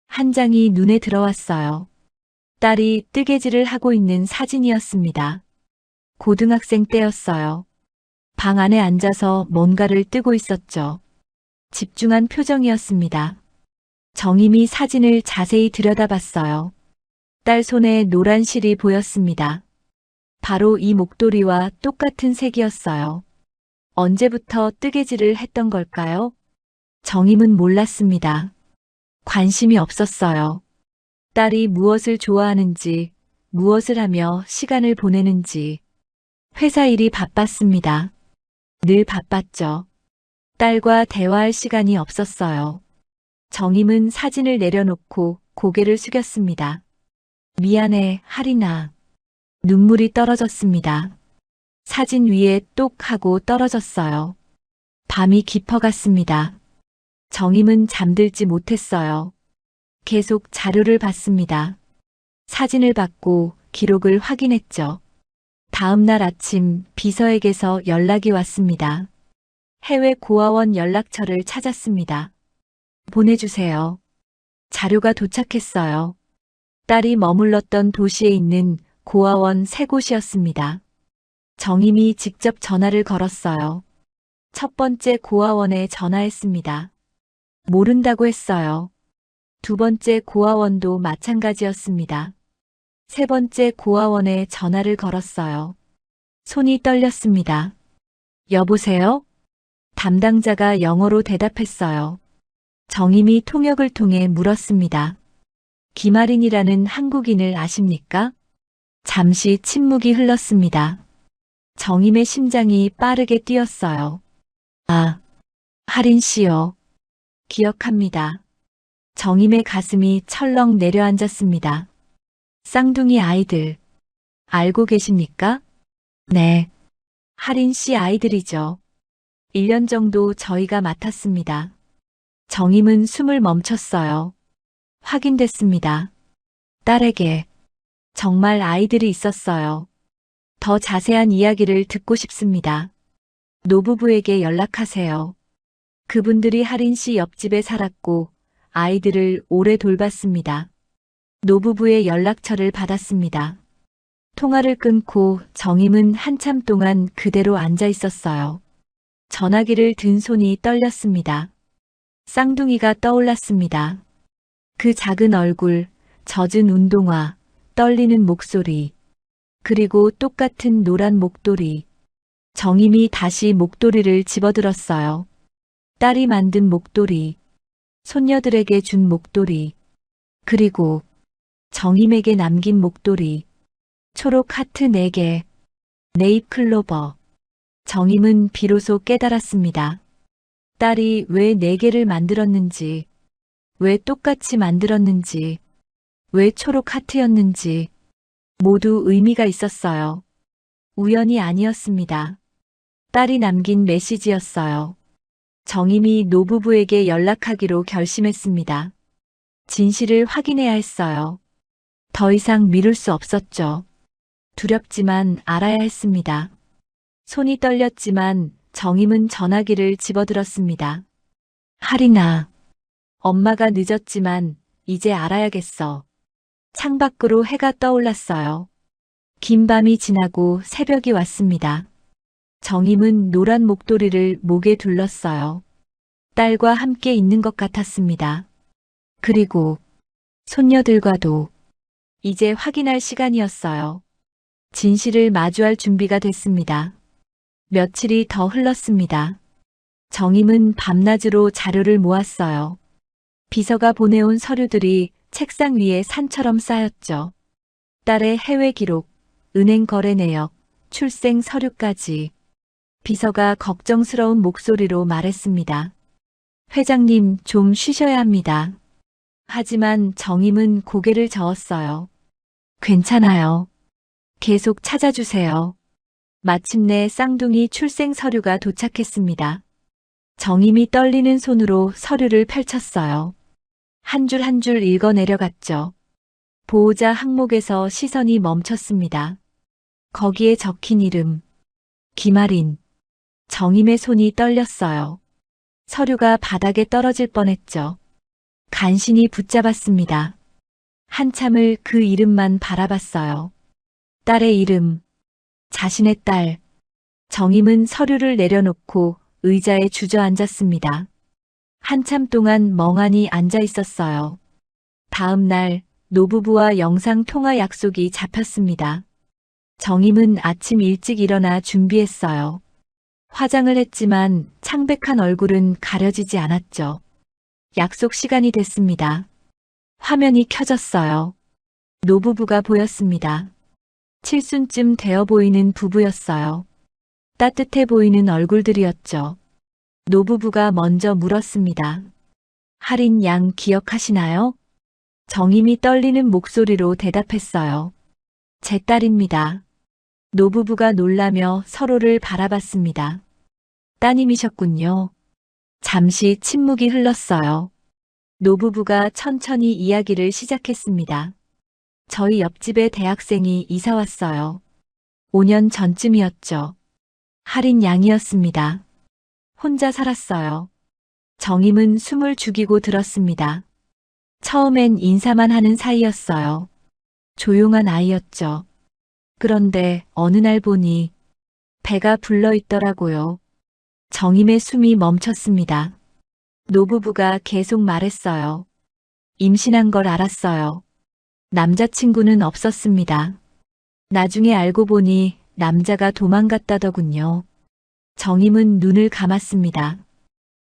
한 장이 눈에 들어왔어요. 딸이 뜨개질을 하고 있는 사진이었습니다. 고등학생 때였어요. 방 안에 앉아서 뭔가를 뜨고 있었죠. 집중한 표정이었습니다. 정임이 사진을 자세히 들여다봤어요. 딸 손에 노란 실이 보였습니다. 바로 이 목도리와 똑같은 색이었어요. 언제부터 뜨개질을 했던 걸까요? 정임은 몰랐습니다. 관심이 없었어요. 딸이 무엇을 좋아하는지, 무엇을 하며 시간을 보내는지. 회사 일이 바빴습니다. 늘 바빴죠. 딸과 대화할 시간이 없었어요. 정임은 사진을 내려놓고 고개를 숙였습니다. 미안해, 하리나. 눈물이 떨어졌습니다. 사진 위에 똑 하고 떨어졌어요. 밤이 깊어갔습니다. 정임은 잠들지 못했어요. 계속 자료를 봤습니다. 사진을 받고 기록을 확인했죠. 다음 날 아침 비서에게서 연락이 왔습니다. 해외 고아원 연락처를 찾았습니다. 보내주세요. 자료가 도착했어요. 딸이 머물렀던 도시에 있는 고아원 3곳이었습니다. 정임이 직접 전화를 걸었어요. 첫 번째 고아원에 전화했습니다. 모른다고 했어요. 두 번째 고아원도 마찬가지였습니다. 세 번째 고아원에 전화를 걸었어요. 손이 떨렸습니다. 여보세요? 담당자가 영어로 대답했어요. 정임이 통역을 통해 물었습니다. 김아린이라는 한국인을 아십니까? 잠시 침묵이 흘렀습니다. 정임의 심장이 빠르게 뛰었어요. 아, 하린 씨요. 기억합니다. 정임의 가슴이 철렁 내려앉았습니다. 쌍둥이 아이들. 알고 계십니까? 네. 하린 씨 아이들이죠. 1년 정도 저희가 맡았습니다. 정임은 숨을 멈췄어요. 확인됐습니다. 딸에게 정말 아이들이 있었어요. 더 자세한 이야기를 듣고 싶습니다. 노부부에게 연락하세요. 그분들이 하린 씨 옆집에 살았고 아이들을 오래 돌봤습니다. 노부부의 연락처를 받았습니다. 통화를 끊고 정임은 한참 동안 그대로 앉아 있었어요. 전화기를 든 손이 떨렸습니다. 쌍둥이가 떠올랐습니다. 그 작은 얼굴, 젖은 운동화, 떨리는 목소리, 그리고 똑같은 노란 목도리. 정임이 다시 목도리를 집어들었어요. 딸이 만든 목도리, 손녀들에게 준 목도리, 그리고 정임에게 남긴 목도리, 초록 하트 4개, 네잎 클로버. 정임은 비로소 깨달았습니다. 딸이 왜 4개를 만들었는지, 왜 똑같이 만들었는지, 왜 초록 하트였는지, 모두 의미가 있었어요. 우연이 아니었습니다. 딸이 남긴 메시지였어요. 정임이 노부부에게 연락하기로 결심했습니다. 진실을 확인해야 했어요. 더 이상 미룰 수 없었죠. 두렵지만 알아야 했습니다. 손이 떨렸지만 정임은 전화기를 집어들었습니다. 하린아, 엄마가 늦었지만 이제 알아야겠어. 창밖으로 해가 떠올랐어요. 긴 밤이 지나고 새벽이 왔습니다. 정임은 노란 목도리를 목에 둘렀어요. 딸과 함께 있는 것 같았습니다. 그리고 손녀들과도 이제 확인할 시간이었어요. 진실을 마주할 준비가 됐습니다. 며칠이 더 흘렀습니다. 정임은 밤낮으로 자료를 모았어요. 비서가 보내온 서류들이 책상 위에 산처럼 쌓였죠. 딸의 해외 기록, 은행 거래 내역, 출생 서류까지. 비서가 걱정스러운 목소리로 말했습니다. 회장님, 좀 쉬셔야 합니다. 하지만 정임은 고개를 저었어요. 괜찮아요. 계속 찾아주세요. 마침내 쌍둥이 출생 서류가 도착했습니다. 정임이 떨리는 손으로 서류를 펼쳤어요. 한 줄 한 줄 읽어 내려갔죠. 보호자 항목에서 시선이 멈췄습니다. 거기에 적힌 이름, 김아린. 정임의 손이 떨렸어요. 서류가 바닥에 떨어질 뻔했죠. 간신히 붙잡았습니다. 한참을 그 이름만 바라봤어요. 딸의 이름, 자신의 딸. 정임은 서류를 내려놓고 의자에 주저앉았습니다. 한참 동안 멍하니 앉아 있었어요. 다음 날 노부부와 영상 통화 약속이 잡혔습니다. 정임은 아침 일찍 일어나 준비했어요. 화장을 했지만 창백한 얼굴은 가려지지 않았죠. 약속 시간이 됐습니다. 화면이 켜졌어요. 노부부가 보였습니다. 칠순쯤 되어 보이는 부부였어요. 따뜻해 보이는 얼굴들이었죠. 노부부가 먼저 물었습니다. 하린 양 기억하시나요? 정임이 떨리는 목소리로 대답했어요. 제 딸입니다. 노부부가 놀라며 서로를 바라봤습니다. 따님이셨군요. 잠시 침묵이 흘렀어요. 노부부가 천천히 이야기를 시작했습니다. 저희 옆집에 대학생이 이사 왔어요. 5년 전쯤이었죠. 하린 양이었습니다. 혼자 살았어요. 정임은 숨을 죽이고 들었습니다. 처음엔 인사만 하는 사이였어요. 조용한 아이였죠. 그런데 어느 날 보니 배가 불러 있더라고요. 정임의 숨이 멈췄습니다. 노부부가 계속 말했어요. 임신한 걸 알았어요. 남자친구는 없었습니다. 나중에 알고 보니 남자가 도망갔다더군요. 정임은 눈을 감았습니다.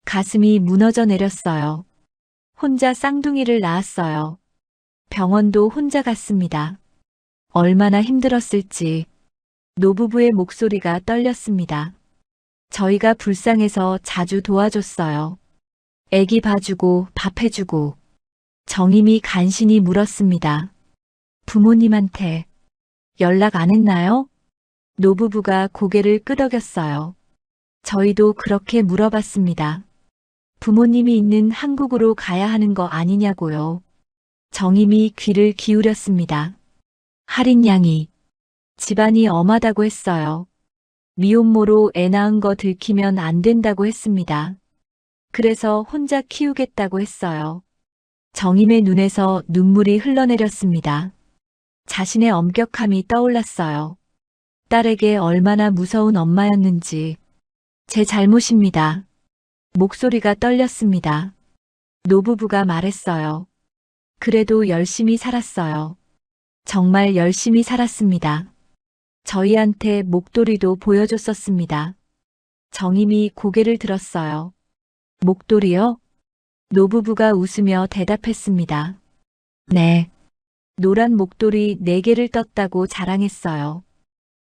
가슴이 무너져 내렸어요. 혼자 쌍둥이를 낳았어요. 병원도 혼자 갔습니다. 얼마나 힘들었을지. 노부부의 목소리가 떨렸습니다. 저희가 불쌍해서 자주 도와줬어요. 애기 봐주고 밥 해주고. 정임이 간신히 물었습니다. 부모님한테 연락 안 했나요? 노부부가 고개를 끄덕였어요. 저희도 그렇게 물어봤습니다. 부모님이 있는 한국으로 가야 하는 거 아니냐고요. 정임이 귀를 기울였습니다. 할인 양이 집안이 엄하다고 했어요. 미혼모로 애 낳은 거 들키면 안 된다고 했습니다. 그래서 혼자 키우겠다고 했어요. 정임의 눈에서 눈물이 흘러내렸습니다. 자신의 엄격함이 떠올랐어요. 딸에게 얼마나 무서운 엄마였는지. 제 잘못입니다. 목소리가 떨렸습니다. 노부부가 말했어요. 그래도 열심히 살았어요. 정말 열심히 살았습니다. 저희한테 목도리도 보여줬었습니다. 정임이 고개를 들었어요. 목도리요? 노부부가 웃으며 대답했습니다. 네. 노란 목도리 4개를 떴다고 자랑했어요.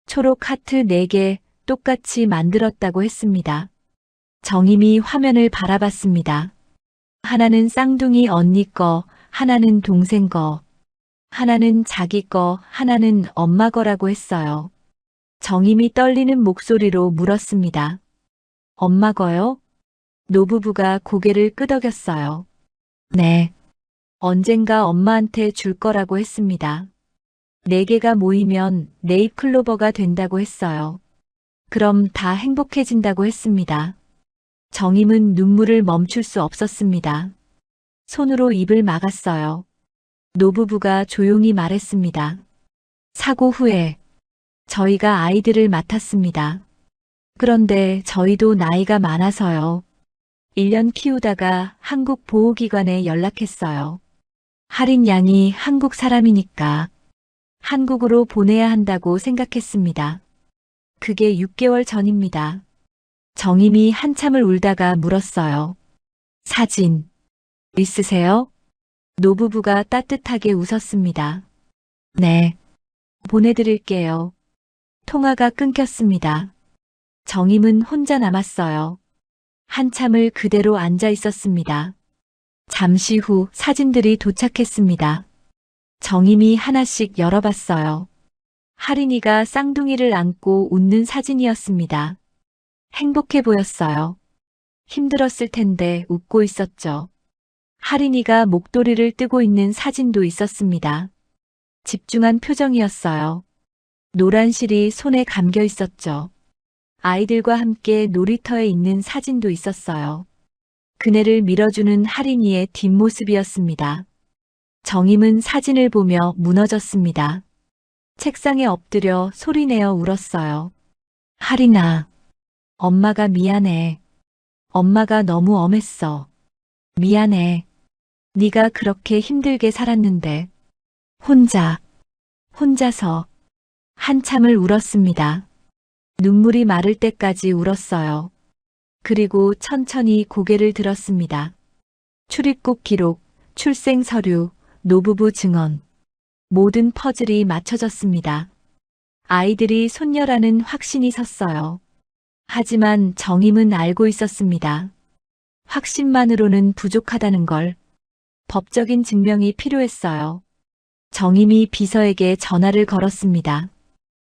초록 하트 4개 똑같이 만들었다고 했습니다. 정임이 화면을 바라봤습니다. 하나는 쌍둥이 언니 거, 하나는 동생 거, 하나는 자기 거, 하나는 엄마 거라고 했어요. 정임이 떨리는 목소리로 물었습니다. 엄마 거요? 노부부가 고개를 끄덕였어요. 네. 언젠가 엄마한테 줄 거라고 했습니다. 4개가 모이면 네잎클로버가 된다고 했어요. 그럼 다 행복해진다고 했습니다. 정임은 눈물을 멈출 수 없었습니다. 손으로 입을 막았어요. 노부부가 조용히 말했습니다. 사고 후에 저희가 아이들을 맡았습니다. 그런데 저희도 나이가 많아서요. 1년 키우다가 한국 보호기관에 연락했어요. 할인 양이 한국 사람이니까 한국으로 보내야 한다고 생각했습니다. 그게 6개월 전입니다. 정임이 한참을 울다가 물었어요. 사진 있으세요? 노부부가 따뜻하게 웃었습니다. 네. 보내드릴게요. 통화가 끊겼습니다. 정임은 혼자 남았어요. 한참을 그대로 앉아 있었습니다. 잠시 후 사진들이 도착했습니다. 정임이 하나씩 열어봤어요. 할인이가 쌍둥이를 안고 웃는 사진이었습니다. 행복해 보였어요. 힘들었을 텐데 웃고 있었죠. 할인이가 목도리를 뜨고 있는 사진도 있었습니다. 집중한 표정이었어요. 노란 실이 손에 감겨 있었죠. 아이들과 함께 놀이터에 있는 사진도 있었어요. 그네를 밀어주는 할인이의 뒷모습이었습니다. 정임은 사진을 보며 무너졌습니다. 책상에 엎드려 소리내어 울었어요. 할인아, 엄마가 미안해. 엄마가 너무 엄했어. 미안해. 네가 그렇게 힘들게 살았는데. 혼자서 한참을 울었습니다. 눈물이 마를 때까지 울었어요. 그리고 천천히 고개를 들었습니다. 출입국 기록, 출생 서류, 노부부 증언. 모든 퍼즐이 맞춰졌습니다. 아이들이 손녀라는 확신이 섰어요. 하지만 정임은 알고 있었습니다. 확신만으로는 부족하다는 걸. 법적인 증명이 필요했어요. 정임이 비서에게 전화를 걸었습니다.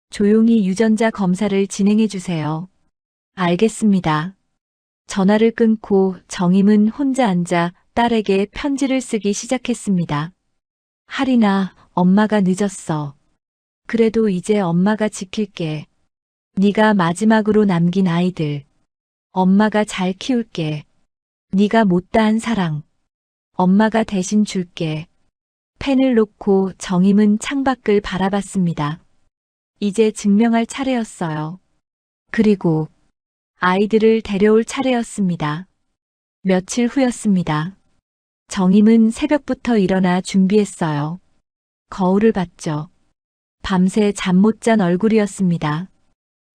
조용히 유전자 검사를 진행해 주세요. 알겠습니다. 전화를 끊고 정임은 혼자 앉아 딸에게 편지를 쓰기 시작했습니다. 할인아, 엄마가 늦었어. 그래도 이제 엄마가 지킬게. 네가 마지막으로 남긴 아이들. 엄마가 잘 키울게. 네가 못다한 사랑. 엄마가 대신 줄게. 펜을 놓고 정임은 창밖을 바라봤습니다. 이제 증명할 차례였어요. 그리고 아이들을 데려올 차례였습니다. 며칠 후였습니다. 정임은 새벽부터 일어나 준비했어요. 거울을 봤죠. 밤새 잠 못 잔 얼굴이었습니다.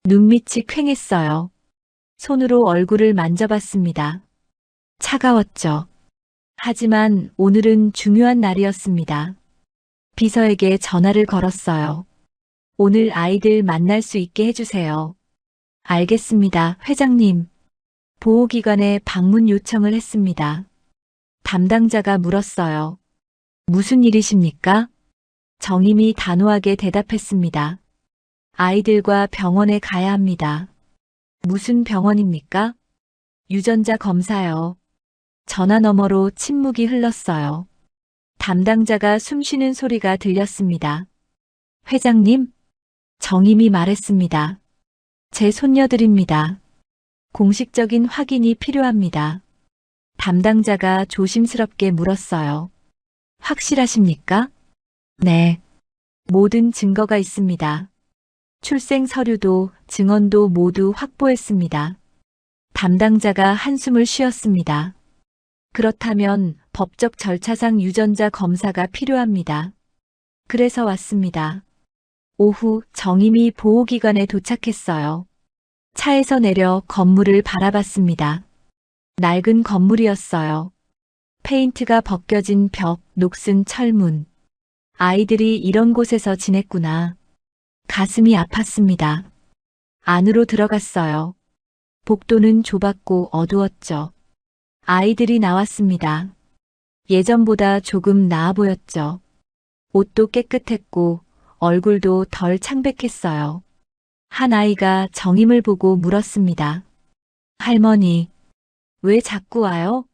눈밑이 퀭했어요. 손으로 얼굴을 만져봤습니다. 차가웠죠. 하지만 오늘은 중요한 날이었습니다. 비서에게 전화를 걸었어요. 오늘 아이들 만날 수 있게 해주세요. 알겠습니다, 회장님. 보호기관에 방문 요청을 했습니다. 담당자가 물었어요. 무슨 일이십니까? 정임이 단호하게 대답했습니다. 아이들과 병원에 가야 합니다. 무슨 병원입니까? 유전자 검사요. 전화 너머로 침묵이 흘렀어요. 담당자가 숨쉬는 소리가 들렸습니다. 회장님, 정임이 말했습니다. 제 손녀들입니다. 공식적인 확인이 필요합니다. 담당자가 조심스럽게 물었어요. 확실하십니까? 네. 모든 증거가 있습니다. 출생 서류도 증언도 모두 확보했습니다. 담당자가 한숨을 쉬었습니다. 그렇다면 법적 절차상 유전자 검사가 필요합니다. 그래서 왔습니다. 오후 정임이 보호기관에 도착했어요. 차에서 내려 건물을 바라봤습니다. 낡은 건물이었어요. 페인트가 벗겨진 벽, 녹슨 철문. 아이들이 이런 곳에서 지냈구나. 가슴이 아팠습니다. 안으로 들어갔어요. 복도는 좁았고 어두웠죠. 아이들이 나왔습니다. 예전보다 조금 나아 보였죠. 옷도 깨끗했고 얼굴도 덜 창백했어요. 한 아이가 정임을 보고 물었습니다. 할머니, 왜 자꾸 와요?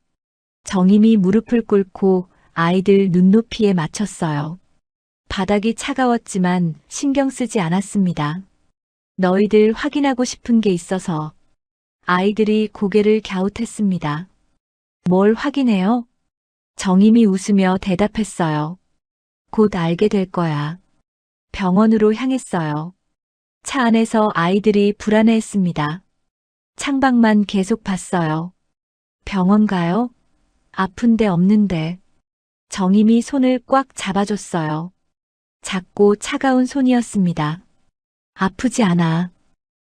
정임이 무릎을 꿇고 아이들 눈높이에 맞췄어요. 바닥이 차가웠지만 신경 쓰지 않았습니다. 너희들 확인하고 싶은 게 있어서. 아이들이 고개를 갸웃했습니다. 뭘 확인해요? 정임이 웃으며 대답했어요. 곧 알게 될 거야. 병원으로 향했어요. 차 안에서 아이들이 불안해했습니다. 창밖만 계속 봤어요. 병원 가요? 아픈데 없는데. 정임이 손을 꽉 잡아줬어요. 작고 차가운 손이었습니다. 아프지 않아.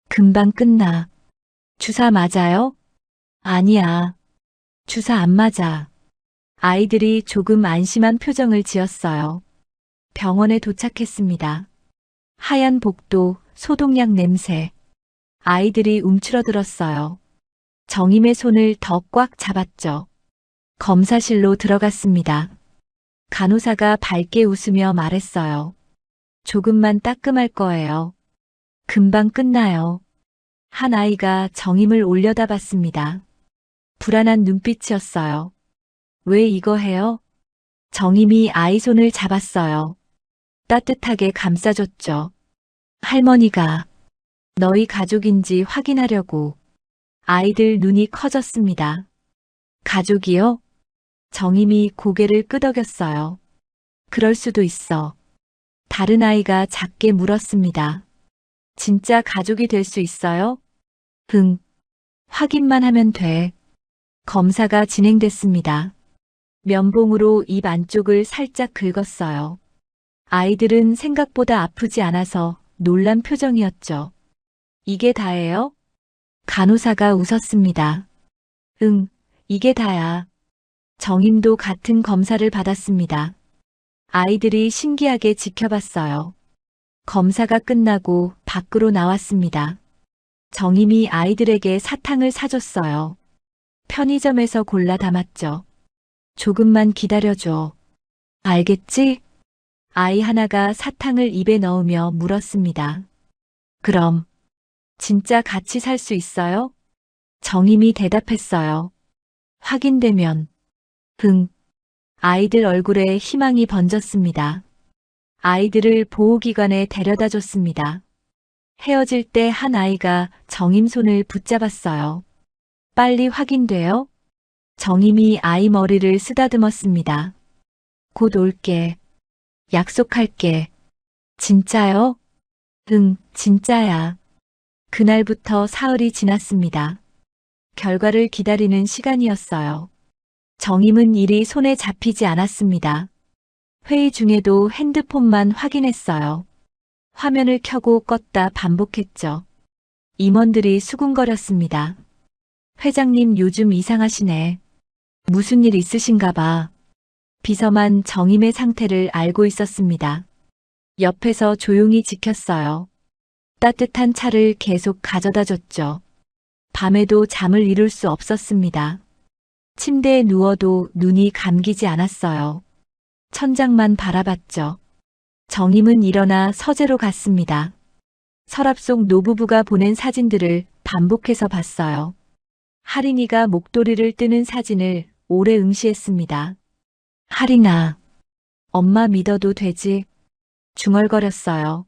금방 끝나. 주사 맞아요? 아니야. 주사 안 맞아. 아이들이 조금 안심한 표정을 지었어요. 병원에 도착했습니다. 하얀 복도, 소독약 냄새. 아이들이 움츠러들었어요. 정임의 손을 더 꽉 잡았죠. 검사실로 들어갔습니다. 간호사가 밝게 웃으며 말했어요. 조금만 따끔할 거예요. 금방 끝나요. 한 아이가 정임을 올려다봤습니다. 불안한 눈빛이었어요. 왜 이거 해요? 정임이 아이 손을 잡았어요. 따뜻하게 감싸줬죠. 할머니가 너희 가족인지 확인하려고. 아이들 눈이 커졌습니다. 가족이요? 정임이 고개를 끄덕였어요. 그럴 수도 있어. 다른 아이가 작게 물었습니다. 진짜 가족이 될 수 있어요? 응. 확인만 하면 돼. 검사가 진행됐습니다. 면봉으로 입 안쪽을 살짝 긁었어요. 아이들은 생각보다 아프지 않아서 놀란 표정이었죠. 이게 다예요? 간호사가 웃었습니다. 응, 이게 다야. 정임도 같은 검사를 받았습니다. 아이들이 신기하게 지켜봤어요. 검사가 끝나고 밖으로 나왔습니다. 정임이 아이들에게 사탕을 사줬어요. 편의점에서 골라 담았죠. 조금만 기다려줘. 알겠지? 아이 하나가 사탕을 입에 넣으며 물었습니다. 그럼 진짜 같이 살 수 있어요? 정임이 대답했어요. 확인되면. 응. 아이들 얼굴에 희망이 번졌습니다. 아이들을 보호기관에 데려다 줬습니다. 헤어질 때 한 아이가 정임 손을 붙잡았어요. 빨리 확인돼요? 정임이 아이 머리를 쓰다듬었습니다. 곧 올게. 약속할게. 진짜요? 응, 진짜야. 그날부터 사흘이 지났습니다. 결과를 기다리는 시간이었어요. 정임은 일이 손에 잡히지 않았습니다. 회의 중에도 핸드폰만 확인했어요. 화면을 켜고 껐다 반복했죠. 임원들이 수군거렸습니다. 회장님 요즘 이상하시네. 무슨 일 있으신가 봐. 비서만 정임의 상태를 알고 있었습니다. 옆에서 조용히 지켰어요. 따뜻한 차를 계속 가져다 줬죠. 밤에도 잠을 이룰 수 없었습니다. 침대에 누워도 눈이 감기지 않았어요. 천장만 바라봤죠. 정임은 일어나 서재로 갔습니다. 서랍 속 노부부가 보낸 사진들을 반복해서 봤어요. 하린이가 목도리를 뜨는 사진을 오래 응시했습니다. 하린아, 엄마 믿어도 되지? 중얼거렸어요.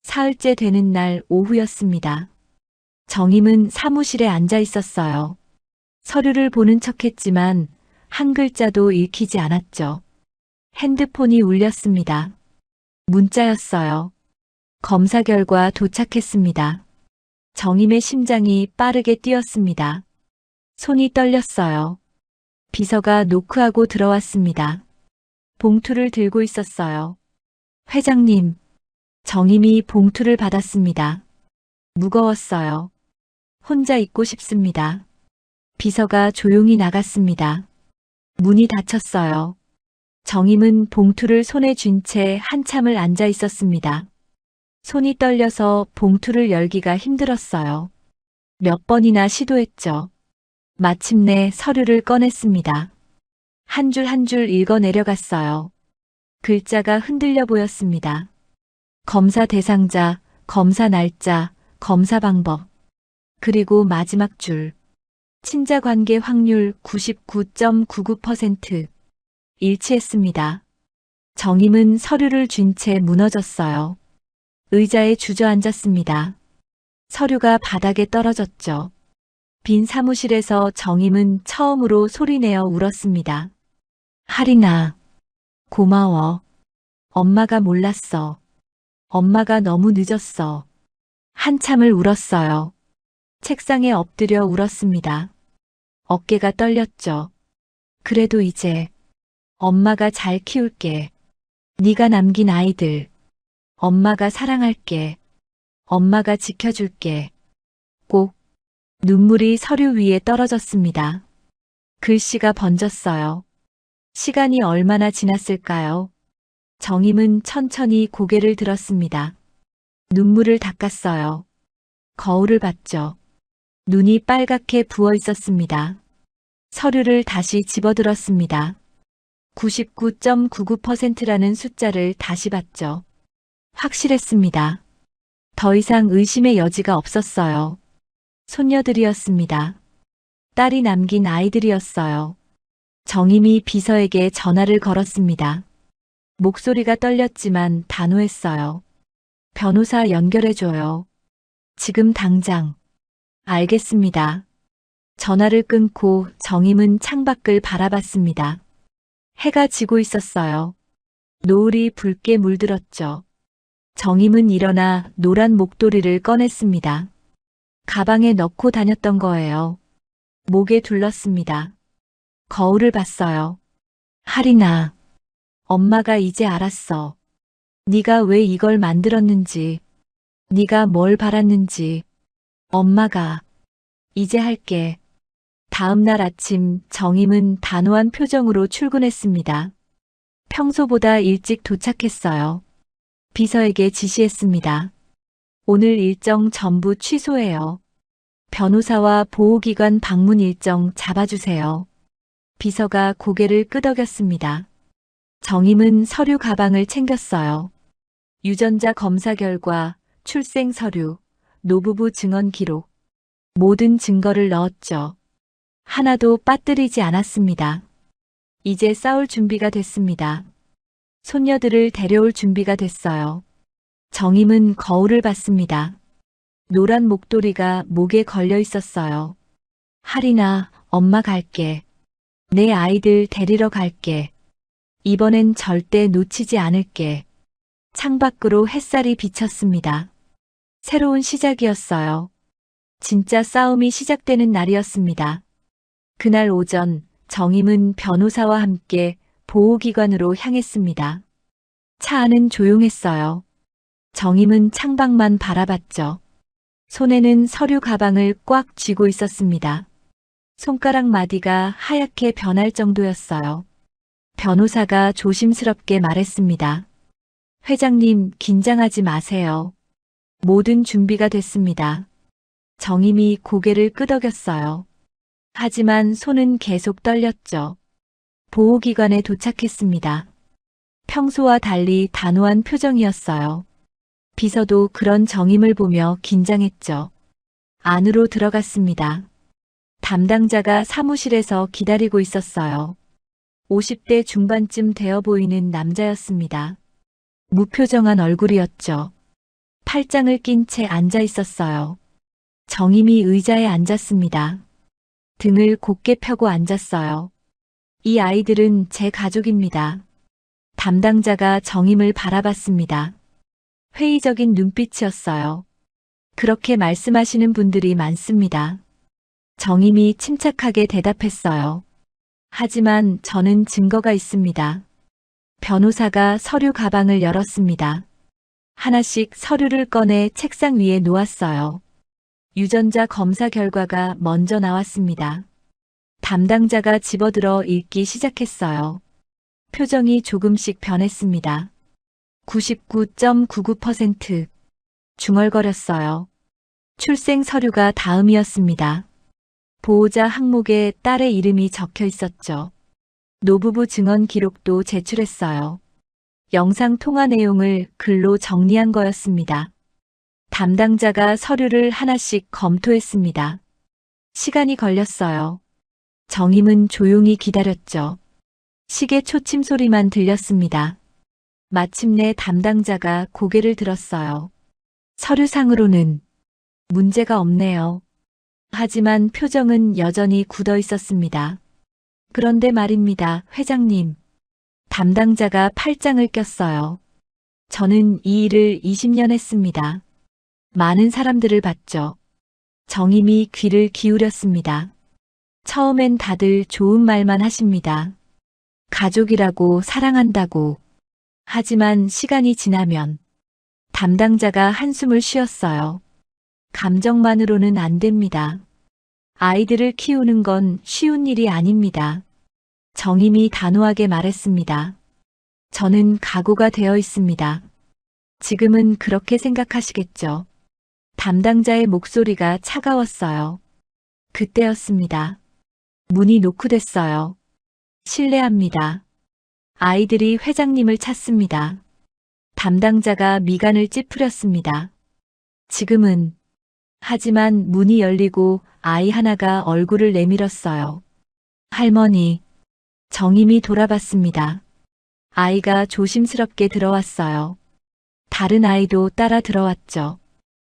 사흘째 되는 날 오후였습니다. 정임은 사무실에 앉아 있었어요. 서류를 보는 척했지만 한 글자도 읽히지 않았죠. 핸드폰이 울렸습니다. 문자였어요. 검사 결과 도착했습니다. 정임의 심장이 빠르게 뛰었습니다. 손이 떨렸어요. 비서가 노크하고 들어왔습니다. 봉투를 들고 있었어요. 회장님, 정임이 봉투를 받았습니다. 무거웠어요. 혼자 있고 싶습니다. 비서가 조용히 나갔습니다. 문이 닫혔어요. 정임은 봉투를 손에 쥔 채 한참을 앉아 있었습니다. 손이 떨려서 봉투를 열기가 힘들었어요. 몇 번이나 시도했죠. 마침내 서류를 꺼냈습니다. 한 줄 한 줄 읽어 내려갔어요. 글자가 흔들려 보였습니다. 검사 대상자, 검사 날짜, 검사 방법. 그리고 마지막 줄. 친자 관계 확률 99.99%. 일치했습니다. 정임은 서류를 쥔 채 무너졌어요. 의자에 주저앉았습니다. 서류가 바닥에 떨어졌죠. 빈 사무실에서 정임은 처음으로 소리내어 울었습니다. 하린아, 고마워. 엄마가 몰랐어. 엄마가 너무 늦었어. 한참을 울었어요. 책상에 엎드려 울었습니다. 어깨가 떨렸죠. 그래도 이제 엄마가 잘 키울게. 네가 남긴 아이들. 엄마가 사랑할게. 엄마가 지켜줄게. 꼭. 눈물이 서류 위에 떨어졌습니다. 글씨가 번졌어요. 시간이 얼마나 지났을까요? 정임은 천천히 고개를 들었습니다. 눈물을 닦았어요. 거울을 봤죠. 눈이 빨갛게 부어 있었습니다. 서류를 다시 집어들었습니다. 99.99%라는 숫자를 다시 봤죠. 확실했습니다. 더 이상 의심의 여지가 없었어요. 손녀들이었습니다. 딸이 남긴 아이들이었어요. 정임이 비서에게 전화를 걸었습니다. 목소리가 떨렸지만 단호했어요. 변호사 연결해줘요. 지금 당장. 알겠습니다. 전화를 끊고 정임은 창밖을 바라봤습니다. 해가 지고 있었어요. 노을이 붉게 물들었죠. 정임은 일어나 노란 목도리를 꺼냈습니다. 가방에 넣고 다녔던 거예요. 목에 둘렀습니다. 거울을 봤어요. 하린아, 엄마가 이제 알았어. 네가 왜 이걸 만들었는지, 네가 뭘 바랐는지. 엄마가 이제 할게. 다음 날 아침 정임은 단호한 표정으로 출근했습니다. 평소보다 일찍 도착했어요. 비서에게 지시했습니다. 오늘 일정 전부 취소해요. 변호사와 보호기관 방문 일정 잡아주세요. 비서가 고개를 끄덕였습니다. 정임은 서류 가방을 챙겼어요. 유전자 검사 결과, 출생 서류, 노부부 증언 기록, 모든 증거를 넣었죠. 하나도 빠뜨리지 않았습니다. 이제 싸울 준비가 됐습니다. 손녀들을 데려올 준비가 됐어요. 정임은 거울을 봤습니다. 노란 목도리가 목에 걸려 있었어요. 하린아, 엄마 갈게. 내 아이들 데리러 갈게. 이번엔 절대 놓치지 않을게. 창밖으로 햇살이 비쳤습니다. 새로운 시작이었어요. 진짜 싸움이 시작되는 날이었습니다. 그날 오전 정임은 변호사와 함께 보호기관으로 향했습니다. 차 안은 조용했어요. 정임은 창밖만 바라봤죠. 손에는 서류 가방을 꽉 쥐고 있었습니다. 손가락 마디가 하얗게 변할 정도였어요. 변호사가 조심스럽게 말했습니다. 회장님, 긴장하지 마세요. 모든 준비가 됐습니다. 정임이 고개를 끄덕였어요. 하지만 손은 계속 떨렸죠. 보호기관에 도착했습니다. 평소와 달리 단호한 표정이었어요. 비서도 그런 정임을 보며 긴장했죠. 안으로 들어갔습니다. 담당자가 사무실에서 기다리고 있었어요. 50대 중반쯤 되어 보이는 남자였습니다. 무표정한 얼굴이었죠. 팔짱을 낀 채 앉아 있었어요. 정임이 의자에 앉았습니다. 등을 곧게 펴고 앉았어요. 이 아이들은 제 가족입니다. 담당자가 정임을 바라봤습니다. 회의적인 눈빛이었어요. 그렇게 말씀하시는 분들이 많습니다. 정임이 침착하게 대답했어요. 하지만 저는 증거가 있습니다. 변호사가 서류 가방을 열었습니다. 하나씩 서류를 꺼내 책상 위에 놓았어요. 유전자 검사 결과가 먼저 나왔습니다. 담당자가 집어들어 읽기 시작했어요. 표정이 조금씩 변했습니다. 99.99% 중얼거렸어요. 출생 서류가 다음이었습니다. 보호자 항목에 딸의 이름이 적혀 있었죠. 노부부 증언 기록도 제출했어요. 영상 통화 내용을 글로 정리한 거였습니다. 담당자가 서류를 하나씩 검토했습니다. 시간이 걸렸어요. 정임은 조용히 기다렸죠. 시계 초침 소리만 들렸습니다. 마침내 담당자가 고개를 들었어요. 서류상으로는 문제가 없네요. 하지만 표정은 여전히 굳어 있었습니다. 그런데 말입니다, 회장님. 담당자가 팔짱을 꼈어요. 저는 이 일을 20년 했습니다. 많은 사람들을 봤죠. 정임이 귀를 기울였습니다. 처음엔 다들 좋은 말만 하십니다. 가족이라고 사랑한다고. 하지만 시간이 지나면 담당자가 한숨을 쉬었어요. 감정만으로는 안 됩니다. 아이들을 키우는 건 쉬운 일이 아닙니다. 정임이 단호하게 말했습니다. 저는 각오가 되어 있습니다. 지금은 그렇게 생각하시겠죠. 담당자의 목소리가 차가웠어요. 그때였습니다. 문이 노크됐어요. 실례합니다. 아이들이 회장님을 찾습니다. 담당자가 미간을 찌푸렸습니다. 지금은. 하지만 문이 열리고 아이 하나가 얼굴을 내밀었어요. 할머니. 정임이 돌아봤습니다. 아이가 조심스럽게 들어왔어요. 다른 아이도 따라 들어왔죠.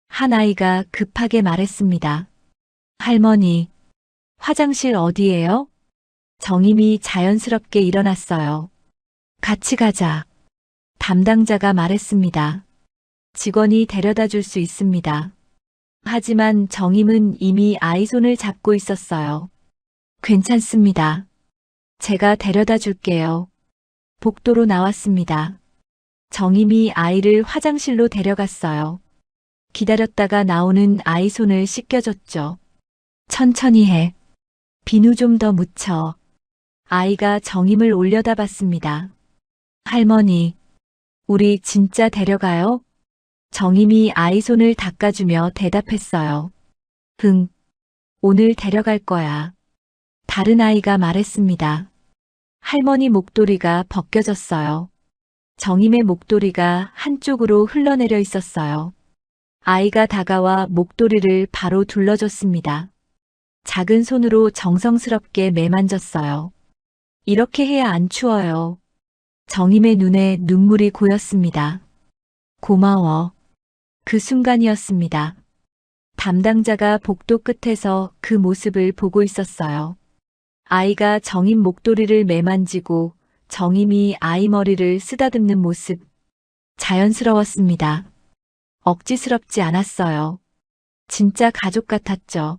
한 아이가 급하게 말했습니다. 할머니, 화장실 어디예요? 정임이 자연스럽게 일어났어요. 같이 가자. 담당자가 말했습니다. 직원이 데려다 줄 수 있습니다. 하지만 정임은 이미 아이 손을 잡고 있었어요. 괜찮습니다. 제가 데려다 줄게요. 복도로 나왔습니다. 정임이 아이를 화장실로 데려갔어요. 기다렸다가 나오는 아이 손을 씻겨줬죠. 천천히 해. 비누 좀 더 묻혀. 아이가 정임을 올려다봤습니다. 할머니, 우리 진짜 데려가요? 정임이 아이 손을 닦아주며 대답했어요. 응, 오늘 데려갈 거야. 다른 아이가 말했습니다. 할머니 목도리가 벗겨졌어요. 정임의 목도리가 한쪽으로 흘러내려 있었어요. 아이가 다가와 목도리를 바로 둘러줬습니다. 작은 손으로 정성스럽게 매만졌어요. 이렇게 해야 안 추워요. 정임의 눈에 눈물이 고였습니다. 고마워. 그 순간이었습니다. 담당자가 복도 끝에서 그 모습을 보고 있었어요. 아이가 정임 목도리를 매만지고 정임이 아이 머리를 쓰다듬는 모습. 자연스러웠습니다. 억지스럽지 않았어요. 진짜 가족 같았죠.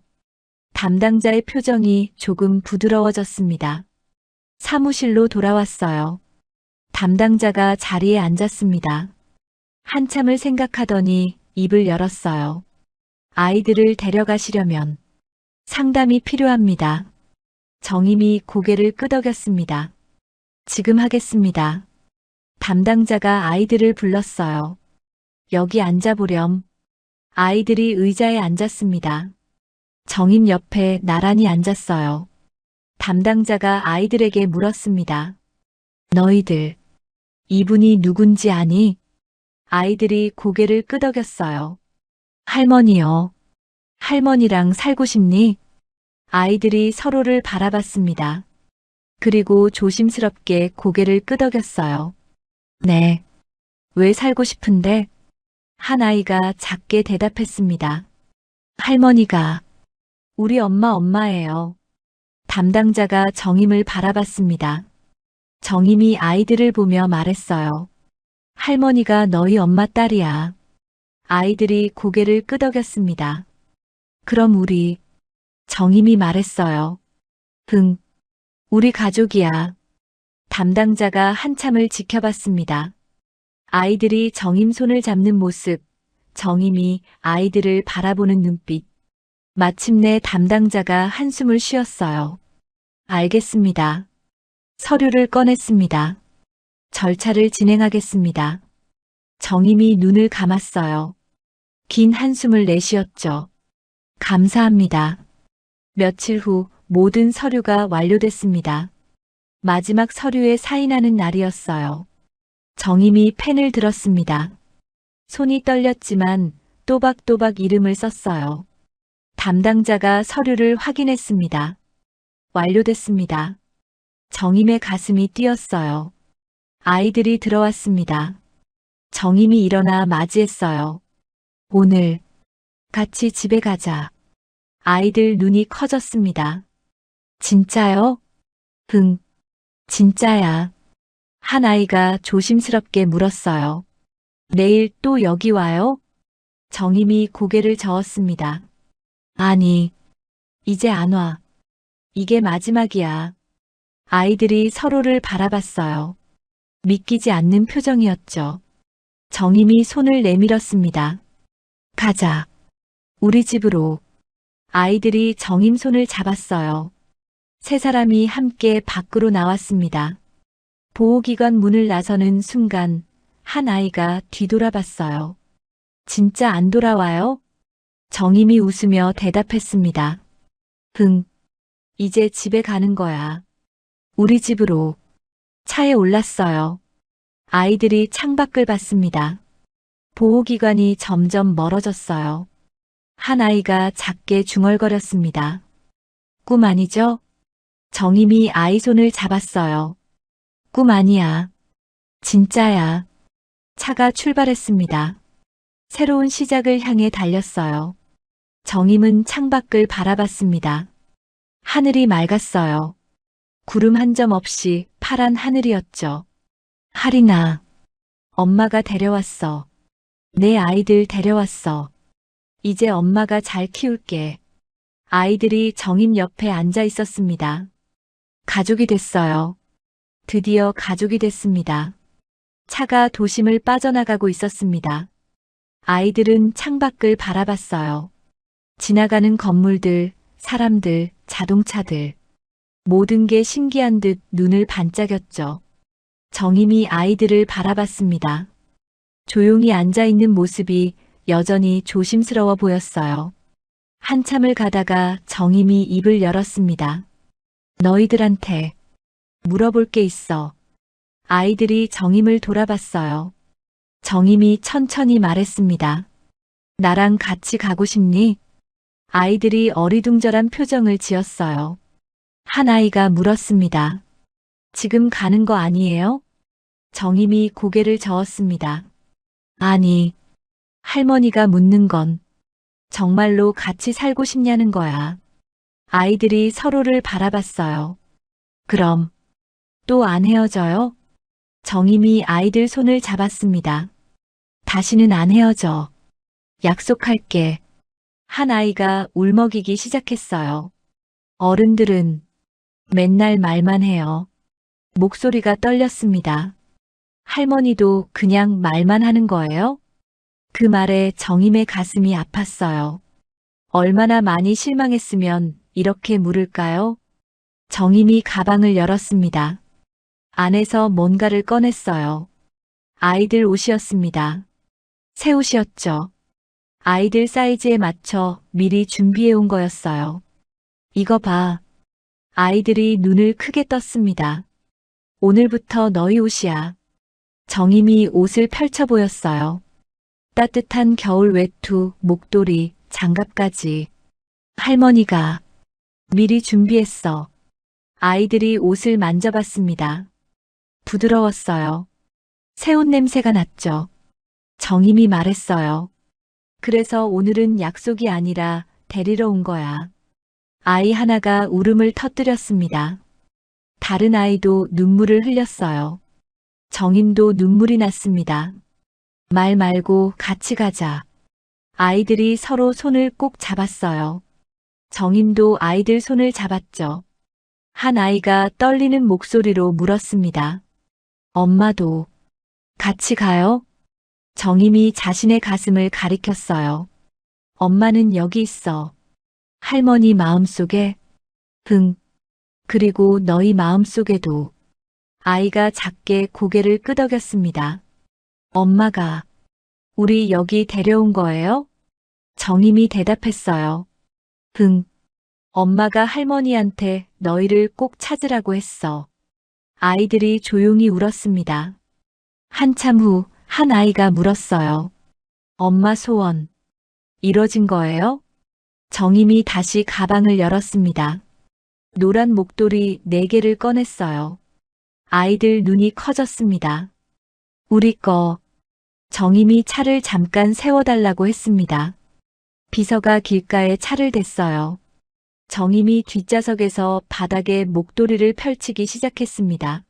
담당자의 표정이 조금 부드러워졌습니다. 사무실로 돌아왔어요. 담당자가 자리에 앉았습니다. 한참을 생각하더니 입을 열었어요. 아이들을 데려가시려면 상담이 필요합니다. 정임이 고개를 끄덕였습니다. 지금 하겠습니다. 담당자가 아이들을 불렀어요. 여기 앉아보렴. 아이들이 의자에 앉았습니다. 정임 옆에 나란히 앉았어요. 담당자가 아이들에게 물었습니다. 너희들, 이분이 누군지 아니? 아이들이 고개를 끄덕였어요. 할머니요. 할머니랑 살고 싶니? 아이들이 서로를 바라봤습니다. 그리고 조심스럽게 고개를 끄덕였어요. 네. 왜 살고 싶은데? 한 아이가 작게 대답했습니다. 할머니가 우리 엄마예요. 담당자가 정임을 바라봤습니다. 정임이 아이들을 보며 말했어요. 할머니가 너희 엄마 딸이야. 아이들이 고개를 끄덕였습니다. 그럼 우리, 정임이 말했어요. 응, 우리 가족이야. 담당자가 한참을 지켜봤습니다. 아이들이 정임 손을 잡는 모습, 정임이 아이들을 바라보는 눈빛. 마침내 담당자가 한숨을 쉬었어요. 알겠습니다. 서류를 꺼냈습니다. 절차를 진행하겠습니다. 정임이 눈을 감았어요. 긴 한숨을 내쉬었죠. 감사합니다. 며칠 후 모든 서류가 완료됐습니다. 마지막 서류에 사인하는 날이었어요. 정임이 펜을 들었습니다. 손이 떨렸지만 또박또박 이름을 썼어요. 담당자가 서류를 확인했습니다. 완료됐습니다. 정임의 가슴이 뛰었어요. 아이들이 들어왔습니다. 정임이 일어나 맞이했어요. 오늘 같이 집에 가자. 아이들 눈이 커졌습니다. 진짜요? 응, 진짜야. 한 아이가 조심스럽게 물었어요. 내일 또 여기 와요? 정임이 고개를 저었습니다. 아니, 이제 안 와. 이게 마지막이야. 아이들이 서로를 바라봤어요. 믿기지 않는 표정이었죠. 정임이 손을 내밀었습니다. 가자. 우리 집으로. 아이들이 정임 손을 잡았어요. 세 사람이 함께 밖으로 나왔습니다. 보호기관 문을 나서는 순간 한 아이가 뒤돌아봤어요. 진짜 안 돌아와요? 정임이 웃으며 대답했습니다. 응, 이제 집에 가는 거야. 우리 집으로. 차에 올랐어요. 아이들이 창밖을 봤습니다. 보호기관이 점점 멀어졌어요. 한 아이가 작게 중얼거렸습니다. 꿈 아니죠? 정임이 아이 손을 잡았어요. 꿈 아니야. 진짜야. 차가 출발했습니다. 새로운 시작을 향해 달렸어요. 정임은 창밖을 바라봤습니다. 하늘이 맑았어요. 구름 한 점 없이 파란 하늘이었죠. 하리나, 엄마가 데려왔어. 내 아이들 데려왔어. 이제 엄마가 잘 키울게. 아이들이 정임 옆에 앉아 있었습니다. 가족이 됐어요. 드디어 가족이 됐습니다. 차가 도심을 빠져나가고 있었습니다. 아이들은 창밖을 바라봤어요. 지나가는 건물들, 사람들, 자동차들. 모든 게 신기한 듯 눈을 반짝였죠. 정임이 아이들을 바라봤습니다. 조용히 앉아있는 모습이 여전히 조심스러워 보였어요. 한참을 가다가 정임이 입을 열었습니다. 너희들한테 물어볼 게 있어. 아이들이 정임을 돌아봤어요. 정임이 천천히 말했습니다. 나랑 같이 가고 싶니? 아이들이 어리둥절한 표정을 지었어요. 한 아이가 물었습니다. 지금 가는 거 아니에요? 정임이 고개를 저었습니다. 아니, 할머니가 묻는 건 정말로 같이 살고 싶냐는 거야. 아이들이 서로를 바라봤어요. 그럼 또 안 헤어져요? 정임이 아이들 손을 잡았습니다. 다시는 안 헤어져. 약속할게. 한 아이가 울먹이기 시작했어요. 어른들은 맨날 말만 해요. 목소리가 떨렸습니다. 할머니도 그냥 말만 하는 거예요? 그 말에 정임의 가슴이 아팠어요. 얼마나 많이 실망했으면 이렇게 물을까요? 정임이 가방을 열었습니다. 안에서 뭔가를 꺼냈어요. 아이들 옷이었습니다. 새 옷이었죠. 아이들 사이즈에 맞춰 미리 준비해 온 거였어요. 이거 봐. 아이들이 눈을 크게 떴습니다. 오늘부터 너희 옷이야. 정임이 옷을 펼쳐 보였어요. 따뜻한 겨울 외투, 목도리, 장갑까지. 할머니가 미리 준비했어. 아이들이 옷을 만져봤습니다. 부드러웠어요. 새 옷 냄새가 났죠. 정임이 말했어요. 그래서 오늘은 약속이 아니라 데리러 온 거야. 아이 하나가 울음을 터뜨렸습니다. 다른 아이도 눈물을 흘렸어요. 정임도 눈물이 났습니다. 말 말고 같이 가자. 아이들이 서로 손을 꼭 잡았어요. 정임도 아이들 손을 잡았죠. 한 아이가 떨리는 목소리로 물었습니다. 엄마도 같이 가요? 정임이 자신의 가슴을 가리켰어요. 엄마는 여기 있어. 할머니 마음속에, 그리고 너희 마음속에도. 아이가 작게 고개를 끄덕였습니다. 엄마가 우리 여기 데려온 거예요? 정임이 대답했어요. 엄마가 할머니한테 너희를 꼭 찾으라고 했어. 아이들이 조용히 울었습니다. 한참 후 한 아이가 물었어요. 엄마 소원 이뤄진 거예요? 정임이 다시 가방을 열었습니다. 노란 목도리 4개를 꺼냈어요. 아이들 눈이 커졌습니다. 우리 거. 정임이 차를 잠깐 세워달라고 했습니다. 비서가 길가에 차를 댔어요. 정임이 뒷좌석에서 바닥에 목도리를 펼치기 시작했습니다.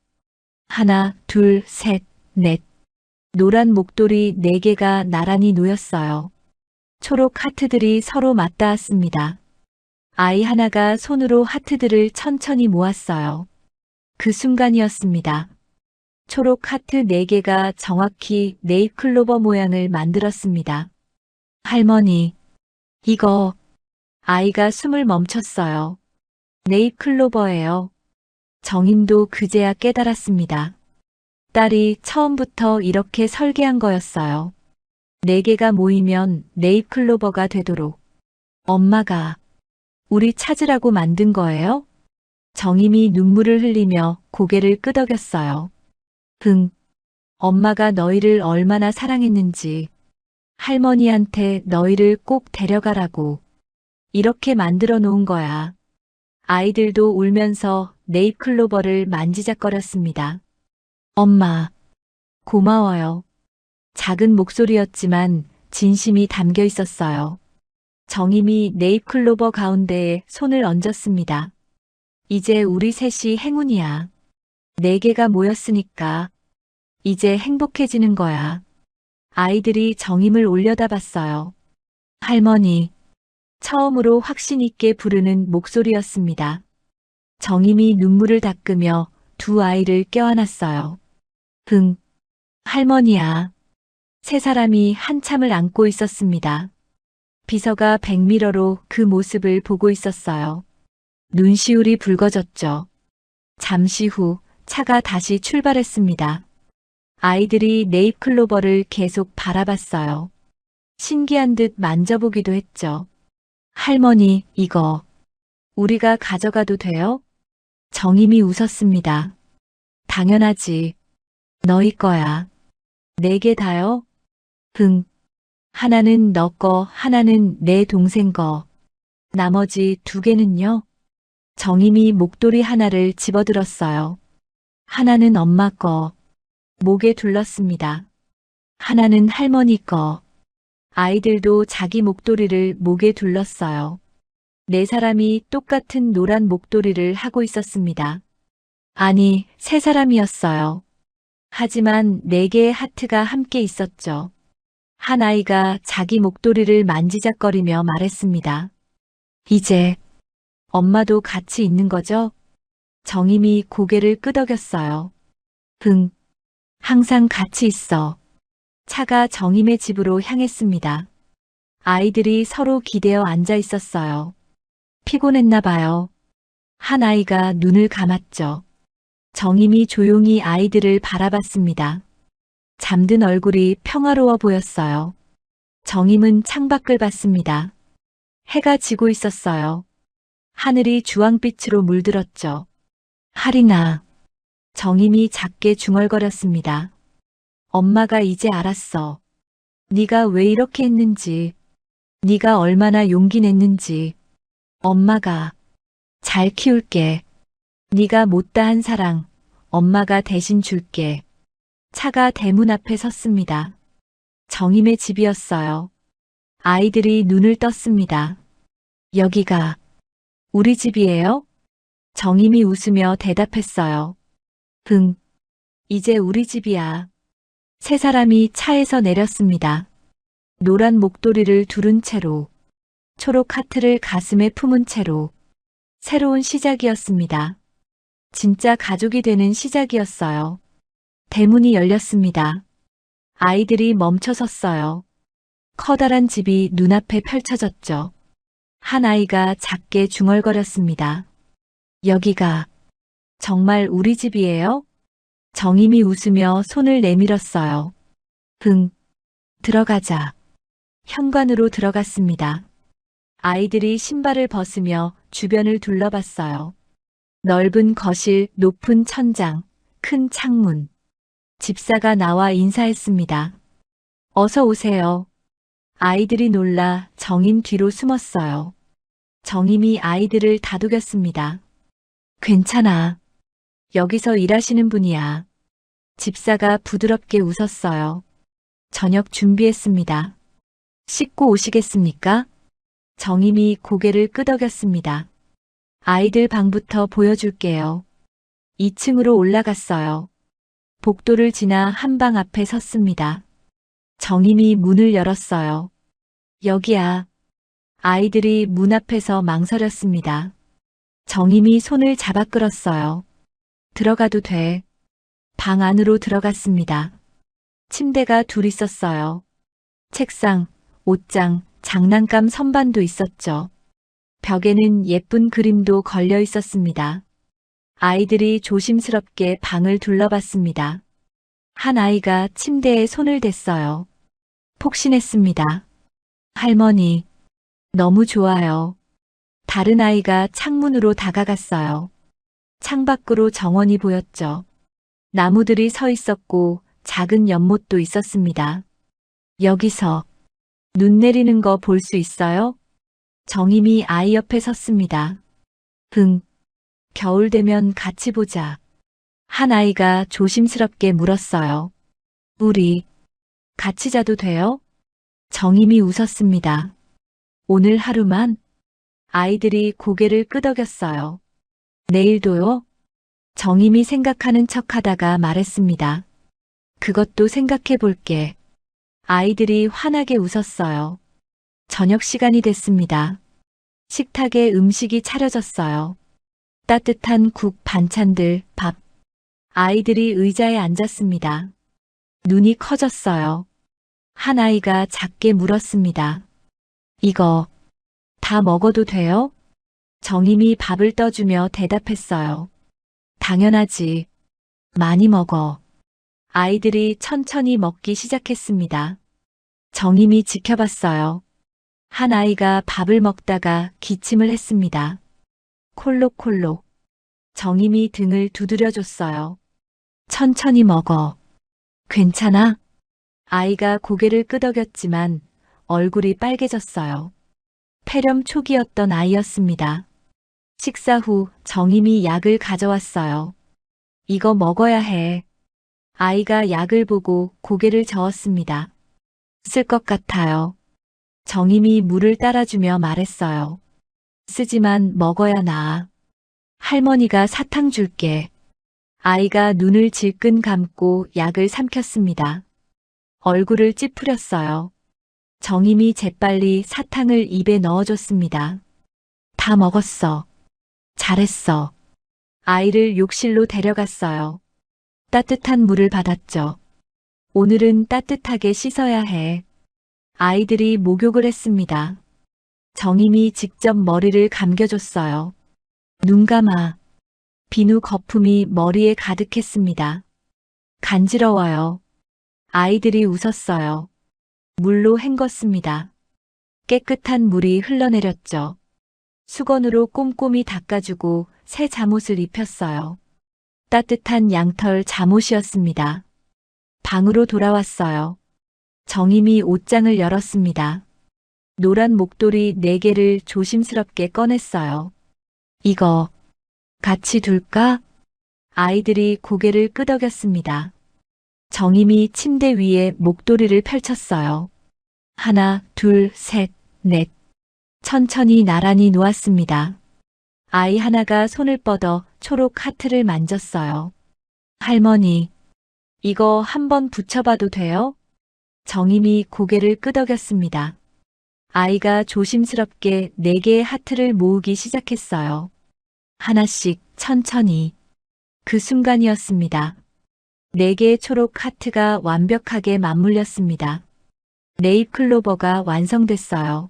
하나, 둘, 셋, 넷. 노란 목도리 4개가 나란히 놓였어요. 초록 하트들이 서로 맞닿았습니다. 아이 하나가 손으로 하트들을 천천히 모았어요. 그 순간이었습니다. 초록 하트 4개가 정확히 네잎클로버 모양을 만들었습니다. 할머니, 이거. 아이가 숨을 멈췄어요. 네잎클로버예요. 정임도 그제야 깨달았습니다. 딸이 처음부터 이렇게 설계한 거였어요. 4개가 모이면 네잎클로버가 되도록. 엄마가 우리 찾으라고 만든 거예요? 정임이 눈물을 흘리며 고개를 끄덕였어요. 엄마가 너희를 얼마나 사랑했는지. 할머니한테 너희를 꼭 데려가라고. 이렇게 만들어 놓은 거야. 아이들도 울면서 네잎클로버를 만지작거렸습니다. 엄마, 고마워요. 작은 목소리였지만 진심이 담겨 있었어요. 정임이 네잎클로버 가운데에 손을 얹었습니다. 이제 우리 셋이 행운이야. 4개가 모였으니까 이제 행복해지는 거야. 아이들이 정임을 올려다봤어요. 할머니, 처음으로 확신 있게 부르는 목소리였습니다. 정임이 눈물을 닦으며 2 아이를 껴안았어요. 할머니야. 3사람이 한참을 안고 있었습니다. 비서가 백미러로 그 모습을 보고 있었어요. 눈시울이 붉어졌죠. 잠시 후 차가 다시 출발했습니다. 아이들이 네잎클로버를 계속 바라봤어요. 신기한 듯 만져보기도 했죠. 할머니, 이거 우리가 가져가도 돼요? 정임이 웃었습니다. 당연하지. 너희 거야. 4개 다요? 하나는 너 거, 하나는 내 동생 거. 나머지 2개는요? 정임이 목도리 하나를 집어들었어요. 하나는 엄마 거. 목에 둘렀습니다. 하나는 할머니 거. 아이들도 자기 목도리를 목에 둘렀어요. 4사람이 똑같은 노란 목도리를 하고 있었습니다. 아니, 3사람이었어요. 하지만 4개의 하트가 함께 있었죠. 한 아이가 자기 목도리를 만지작거리며 말했습니다. 이제 엄마도 같이 있는 거죠? 정임이 고개를 끄덕였어요. 항상 같이 있어. 차가 정임의 집으로 향했습니다. 아이들이 서로 기대어 앉아 있었어요. 피곤했나 봐요. 한 아이가 눈을 감았죠. 정임이 조용히 아이들을 바라봤습니다. 잠든 얼굴이 평화로워 보였어요. 정임은 창밖을 봤습니다. 해가 지고 있었어요. 하늘이 주황빛으로 물들었죠. 할인아. 정임이 작게 중얼거렸습니다. 엄마가 이제 알았어. 네가 왜 이렇게 했는지, 네가 얼마나 용기 냈는지. 엄마가 잘 키울게. 네가 못다한 사랑, 엄마가 대신 줄게. 차가 대문 앞에 섰습니다. 정임의 집이었어요. 아이들이 눈을 떴습니다. 여기가 우리 집이에요? 정임이 웃으며 대답했어요. 응, 이제 우리 집이야. 세 사람이 차에서 내렸습니다. 노란 목도리를 두른 채로, 초록 하트를 가슴에 품은 채로, 새로운 시작이었습니다. 진짜 가족이 되는 시작이었어요. 대문이 열렸습니다. 아이들이 멈춰 섰어요. 커다란 집이 눈앞에 펼쳐졌죠. 한 아이가 작게 중얼거렸습니다. 여기가 정말 우리 집이에요? 정임이 웃으며 손을 내밀었어요. 응, 들어가자. 현관으로 들어갔습니다. 아이들이 신발을 벗으며 주변을 둘러봤어요. 넓은 거실, 높은 천장, 큰 창문. 집사가 나와 인사했습니다. 어서 오세요. 아이들이 놀라 정임 뒤로 숨었어요. 정임이 아이들을 다독였습니다. 괜찮아. 여기서 일하시는 분이야. 집사가 부드럽게 웃었어요. 저녁 준비했습니다. 씻고 오시겠습니까? 정임이 고개를 끄덕였습니다. 아이들 방부터 보여줄게요. 2층으로 올라갔어요. 복도를 지나 한방 앞에 섰습니다. 정임이 문을 열었어요. 여기야. 아이들이 문 앞에서 망설였습니다. 정임이 손을 잡아 끌었어요. 들어가도 돼. 방 안으로 들어갔습니다. 침대가 둘 있었어요. 책상, 옷장, 장난감 선반도 있었죠. 벽에는 예쁜 그림도 걸려 있었습니다. 아이들이 조심스럽게 방을 둘러봤습니다. 한 아이가 침대에 손을 댔어요. 폭신했습니다. 할머니, 너무 좋아요. 다른 아이가 창문으로 다가갔어요. 창밖으로 정원이 보였죠. 나무들이 서 있었고 작은 연못도 있었습니다. 여기서 눈 내리는 거 볼 수 있어요? 정임이 아이 옆에 섰습니다. 응, 겨울 되면 같이 보자. 한 아이가 조심스럽게 물었어요. 우리 같이 자도 돼요? 정임이 웃었습니다. 오늘 하루만? 아이들이 고개를 끄덕였어요. 내일도요? 정임이 생각하는 척 하다가 말했습니다. 그것도 생각해 볼게. 아이들이 환하게 웃었어요. 저녁 시간이 됐습니다. 식탁에 음식이 차려졌어요. 따뜻한 국, 반찬들, 밥. 아이들이 의자에 앉았습니다. 눈이 커졌어요. 한 아이가 작게 물었습니다. 이거 다 먹어도 돼요? 정임이 밥을 떠주며 대답했어요. 당연하지. 많이 먹어. 아이들이 천천히 먹기 시작했습니다. 정임이 지켜봤어요. 한 아이가 밥을 먹다가 기침을 했습니다. 콜록콜록. 정임이 등을 두드려줬어요. 천천히 먹어. 괜찮아? 아이가 고개를 끄덕였지만 얼굴이 빨개졌어요. 폐렴 초기였던 아이였습니다. 식사 후 정임이 약을 가져왔어요. 이거 먹어야 해. 아이가 약을 보고 고개를 저었습니다. 쓸 것 같아요. 정임이 물을 따라주며 말했어요. 쓰지만 먹어야 나아. 할머니가 사탕 줄게. 아이가 눈을 질끈 감고 약을 삼켰습니다. 얼굴을 찌푸렸어요. 정임이 재빨리 사탕을 입에 넣어줬습니다. 다 먹었어. 잘했어. 아이를 욕실로 데려갔어요. 따뜻한 물을 받았죠. 오늘은 따뜻하게 씻어야 해. 아이들이 목욕을 했습니다. 정임이 직접 머리를 감겨줬어요. 눈 감아. 비누 거품이 머리에 가득했습니다. 간지러워요. 아이들이 웃었어요. 물로 헹궜습니다. 깨끗한 물이 흘러내렸죠. 수건으로 꼼꼼히 닦아주고 새 잠옷을 입혔어요. 따뜻한 양털 잠옷이었습니다. 방으로 돌아왔어요. 정임이 옷장을 열었습니다. 노란 목도리 4개를 조심스럽게 꺼냈어요. 이거 같이 둘까? 아이들이 고개를 끄덕였습니다. 정임이 침대 위에 목도리를 펼쳤어요. 하나, 둘, 셋, 넷. 천천히 나란히 놓았습니다. 아이 하나가 손을 뻗어 초록 하트를 만졌어요. 할머니, 이거 한번 붙여봐도 돼요? 정임이 고개를 끄덕였습니다. 아이가 조심스럽게 4개의 하트를 모으기 시작했어요. 하나씩 천천히. 그 순간이었습니다. 4개의 초록 하트가 완벽하게 맞물렸습니다. 네잎클로버가 완성됐어요.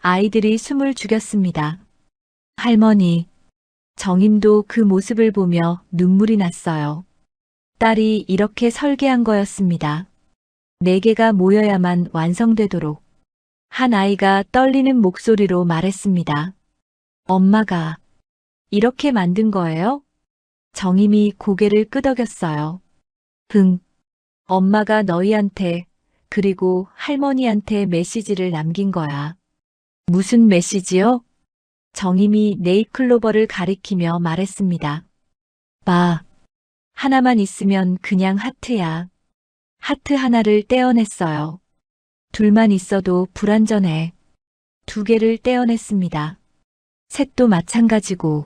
아이들이 숨을 죽였습니다. 할머니, 정임도 그 모습을 보며 눈물이 났어요. 딸이 이렇게 설계한 거였습니다. 4개가 모여야만 완성되도록. 한 아이가 떨리는 목소리로 말했습니다. 엄마가 이렇게 만든 거예요? 정임이 고개를 끄덕였어요. 응. 엄마가 너희한테 그리고 할머니한테 메시지를 남긴 거야. 무슨 메시지요? 정임이 네잎클로버를 가리키며 말했습니다. 봐. 하나만 있으면 그냥 하트야. 하트 하나를 떼어냈어요. 둘만 있어도 불완전해. 2개를 떼어냈습니다. 셋도 마찬가지고.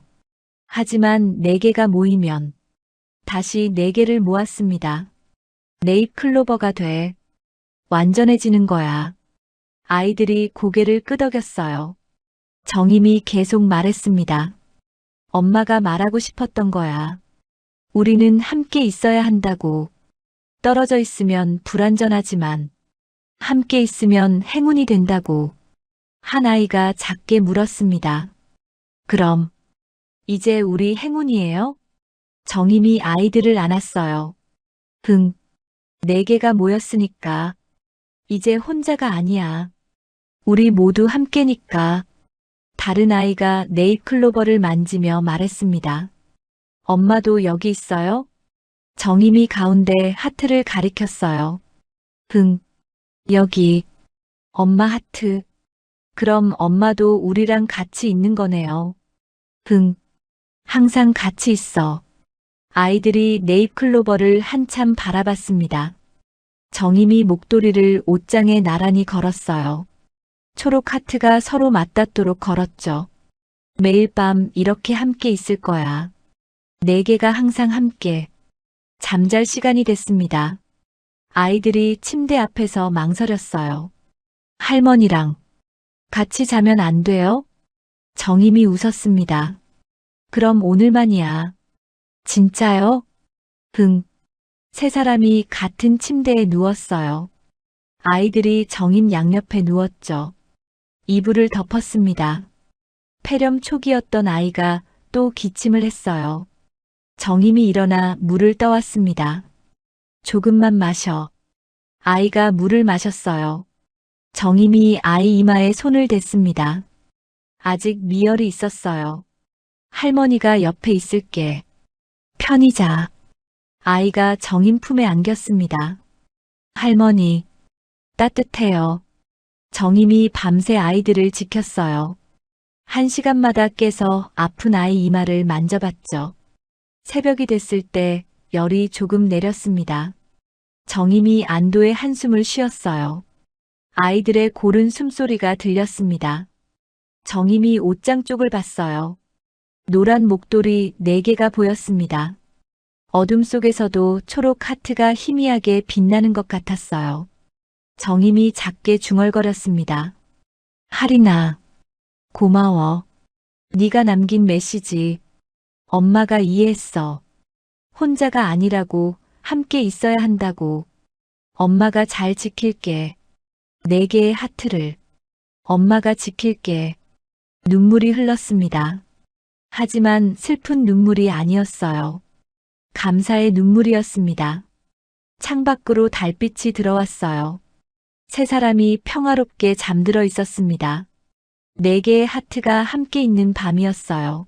하지만 4개가 모이면 다시 4개를 모았습니다. 네잎클로버가 돼. 완전해지는 거야. 아이들이 고개를 끄덕였어요. 정임이 계속 말했습니다. 엄마가 말하고 싶었던 거야. 우리는 함께 있어야 한다고. 떨어져 있으면 불완전하지만 함께 있으면 행운이 된다고. 한 아이가 작게 물었습니다. 그럼 이제 우리 행운이에요? 정임이 아이들을 안았어요. 응. 4개가 모였으니까 이제 혼자가 아니야. 우리 모두 함께니까. 다른 아이가 네잎클로버를 만지며 말했습니다. 엄마도 여기 있어요? 정임이 가운데 하트를 가리켰어요. 응. 여기. 엄마 하트. 그럼 엄마도 우리랑 같이 있는 거네요. 응. 항상 같이 있어. 아이들이 네잎클로버를 한참 바라봤습니다. 정임이 목도리를 옷장에 나란히 걸었어요. 초록 하트가 서로 맞닿도록 걸었죠. 매일 밤 이렇게 함께 있을 거야. 4개가 항상 함께. 잠잘 시간이 됐습니다. 아이들이 침대 앞에서 망설였어요. 할머니랑 같이 자면 안 돼요? 정임이 웃었습니다. 그럼 오늘만이야. 진짜요? 응. 3사람이 같은 침대에 누웠어요. 아이들이 정임 양옆에 누웠죠. 이불을 덮었습니다. 폐렴 초기였던 아이가 또 기침을 했어요. 정임이 일어나 물을 떠왔습니다. 조금만 마셔. 아이가 물을 마셨어요. 정임이 아이 이마에 손을 댔습니다. 아직 미열이 있었어요. 할머니가 옆에 있을게. 편히 자. 아이가 정임 품에 안겼습니다. 할머니, 따뜻해요. 정임이 밤새 아이들을 지켰어요. 1시간마다 깨서 아픈 아이 이마를 만져봤죠. 새벽이 됐을 때 열이 조금 내렸습니다. 정임이 안도의 한숨을 쉬었어요. 아이들의 고른 숨소리가 들렸습니다. 정임이 옷장 쪽을 봤어요. 노란 목도리 4개가 보였습니다. 어둠 속에서도 초록 하트가 희미하게 빛나는 것 같았어요. 정임이 작게 중얼거렸습니다. 하리나, 고마워. 네가 남긴 메시지. 엄마가 이해했어. 혼자가 아니라고, 함께 있어야 한다고. 엄마가 잘 지킬게. 4개의 하트를. 엄마가 지킬게. 눈물이 흘렀습니다. 하지만 슬픈 눈물이 아니었어요. 감사의 눈물이었습니다. 창밖으로 달빛이 들어왔어요. 3사람이 평화롭게 잠들어 있었습니다. 4개의 하트가 함께 있는 밤이었어요.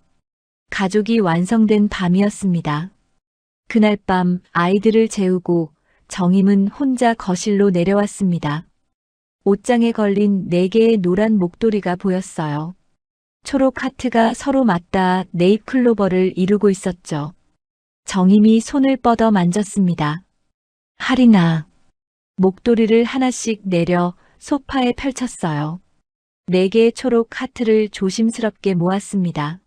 가족이 완성된 밤이었습니다. 그날 밤 아이들을 재우고 정임은 혼자 거실로 내려왔습니다. 옷장에 걸린 4개의 노란 목도리가 보였어요. 초록 하트가 서로 맞닿아 네잎클로버를 이루고 있었죠. 정임이 손을 뻗어 만졌습니다. 하리나. 목도리를 하나씩 내려 소파에 펼쳤어요. 4개의 초록 하트를 조심스럽게 모았습니다.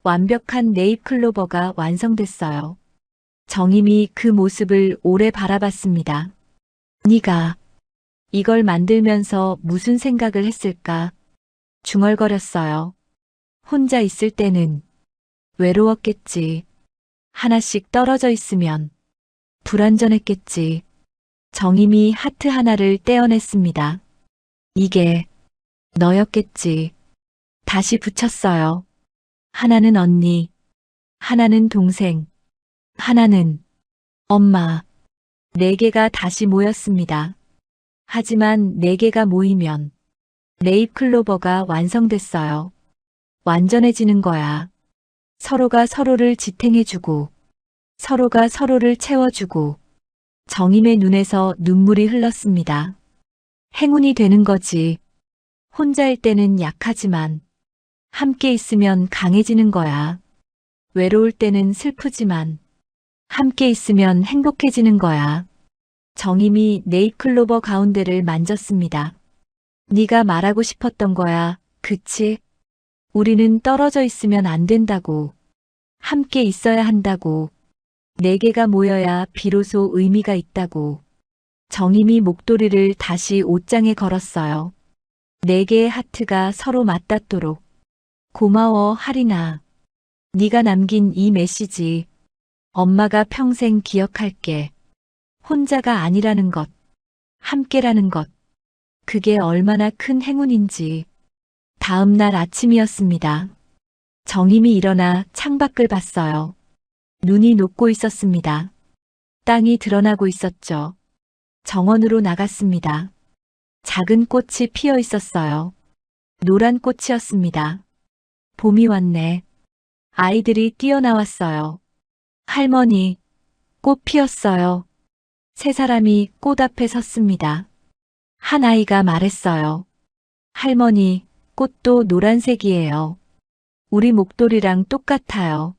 완벽한 네잎클로버가 완성됐어요. 정임이 그 모습을 오래 바라봤습니다. 네가 이걸 만들면서 무슨 생각을 했을까? 중얼거렸어요. 혼자 있을 때는 외로웠겠지. 하나씩 떨어져 있으면 불완전했겠지. 정임이 하트 하나를 떼어냈습니다. 이게 너였겠지. 다시 붙였어요. 하나는 언니, 하나는 동생, 하나는 엄마. 4개가 다시 모였습니다. 하지만 4개가 모이면 네잎클로버가 완성됐어요. 완전해지는 거야. 서로가 서로를 지탱해주고, 서로가 서로를 채워주고, 정임의 눈에서 눈물이 흘렀습니다. 행운이 되는 거지. 혼자일 때는 약하지만, 함께 있으면 강해지는 거야. 외로울 때는 슬프지만, 함께 있으면 행복해지는 거야. 정임이 네잎클로버 가운데를 만졌습니다. 네가 말하고 싶었던 거야, 그치? 우리는 떨어져 있으면 안 된다고. 함께 있어야 한다고. 4개가 모여야 비로소 의미가 있다고. 정임이 목도리를 다시 옷장에 걸었어요. 4개의 하트가 서로 맞닿도록. 고마워, 하리나. 네가 남긴 이 메시지. 엄마가 평생 기억할게. 혼자가 아니라는 것. 함께라는 것. 그게 얼마나 큰 행운인지. 다음 날 아침이었습니다. 정임이 일어나 창밖을 봤어요. 눈이 녹고 있었습니다. 땅이 드러나고 있었죠. 정원으로 나갔습니다. 작은 꽃이 피어 있었어요. 노란 꽃이었습니다. 봄이 왔네. 아이들이 뛰어나왔어요. 할머니, 꽃 피었어요. 3사람이 꽃 앞에 섰습니다. 한 아이가 말했어요. 할머니, 꽃도 노란색이에요. 우리 목도리랑 똑같아요.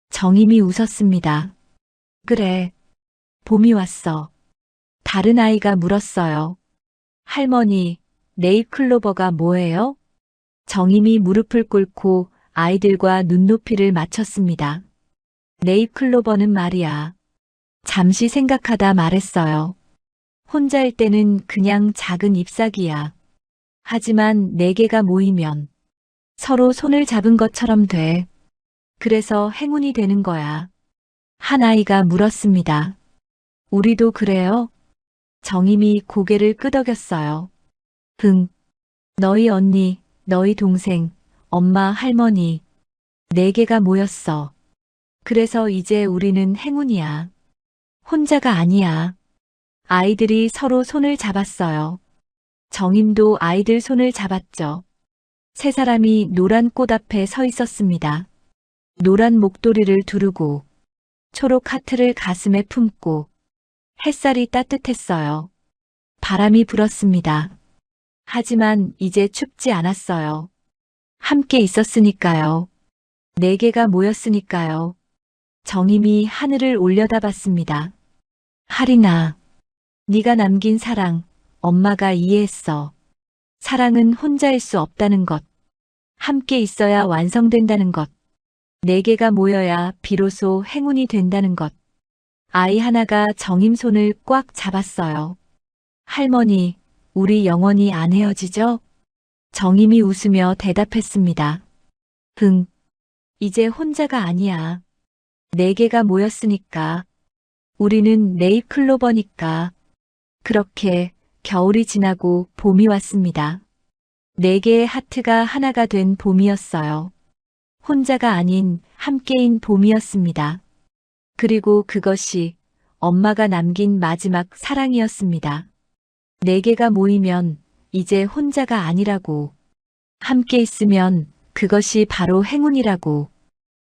정임이 웃었습니다. 그래, 봄이 왔어. 다른 아이가 물었어요. 할머니, 네잎클로버가 뭐예요? 정임이 무릎을 꿇고 아이들과 눈높이를 맞췄습니다. 네잎클로버는 말이야. 잠시 생각하다 말했어요. 혼자일 때는 그냥 작은 잎사귀야. 하지만 4개가 모이면 서로 손을 잡은 것처럼 돼. 그래서 행운이 되는 거야. 한 아이가 물었습니다. 우리도 그래요? 정임이 고개를 끄덕였어요. 응. 너희 언니, 너희 동생, 엄마, 할머니. 4개가 모였어. 그래서 이제 우리는 행운이야. 혼자가 아니야. 아이들이 서로 손을 잡았어요. 정임도 아이들 손을 잡았죠. 3사람이 노란 꽃 앞에 서 있었습니다. 노란 목도리를 두르고 초록 하트를 가슴에 품고 햇살이 따뜻했어요. 바람이 불었습니다. 하지만 이제 춥지 않았어요. 함께 있었으니까요. 4개가 모였으니까요. 정임이 하늘을 올려다봤습니다. 하리나, 네가 남긴 사랑, 엄마가 이해했어. 사랑은 혼자일 수 없다는 것. 함께 있어야 완성된다는 것. 4개가 모여야 비로소 행운이 된다는 것. 아이 하나가 정임 손을 꽉 잡았어요. 할머니, 우리 영원히 안 헤어지죠? 정임이 웃으며 대답했습니다. 응, 이제 혼자가 아니야. 4개가 모였으니까. 우리는 네잎클로버니까. 그렇게 겨울이 지나고 봄이 왔습니다. 4개의 하트가 하나가 된 봄이었어요. 혼자가 아닌 함께인 봄이었습니다. 그리고 그것이 엄마가 남긴 마지막 사랑이었습니다. 4개가 모이면 이제 혼자가 아니라고. 함께 있으면 그것이 바로 행운이라고.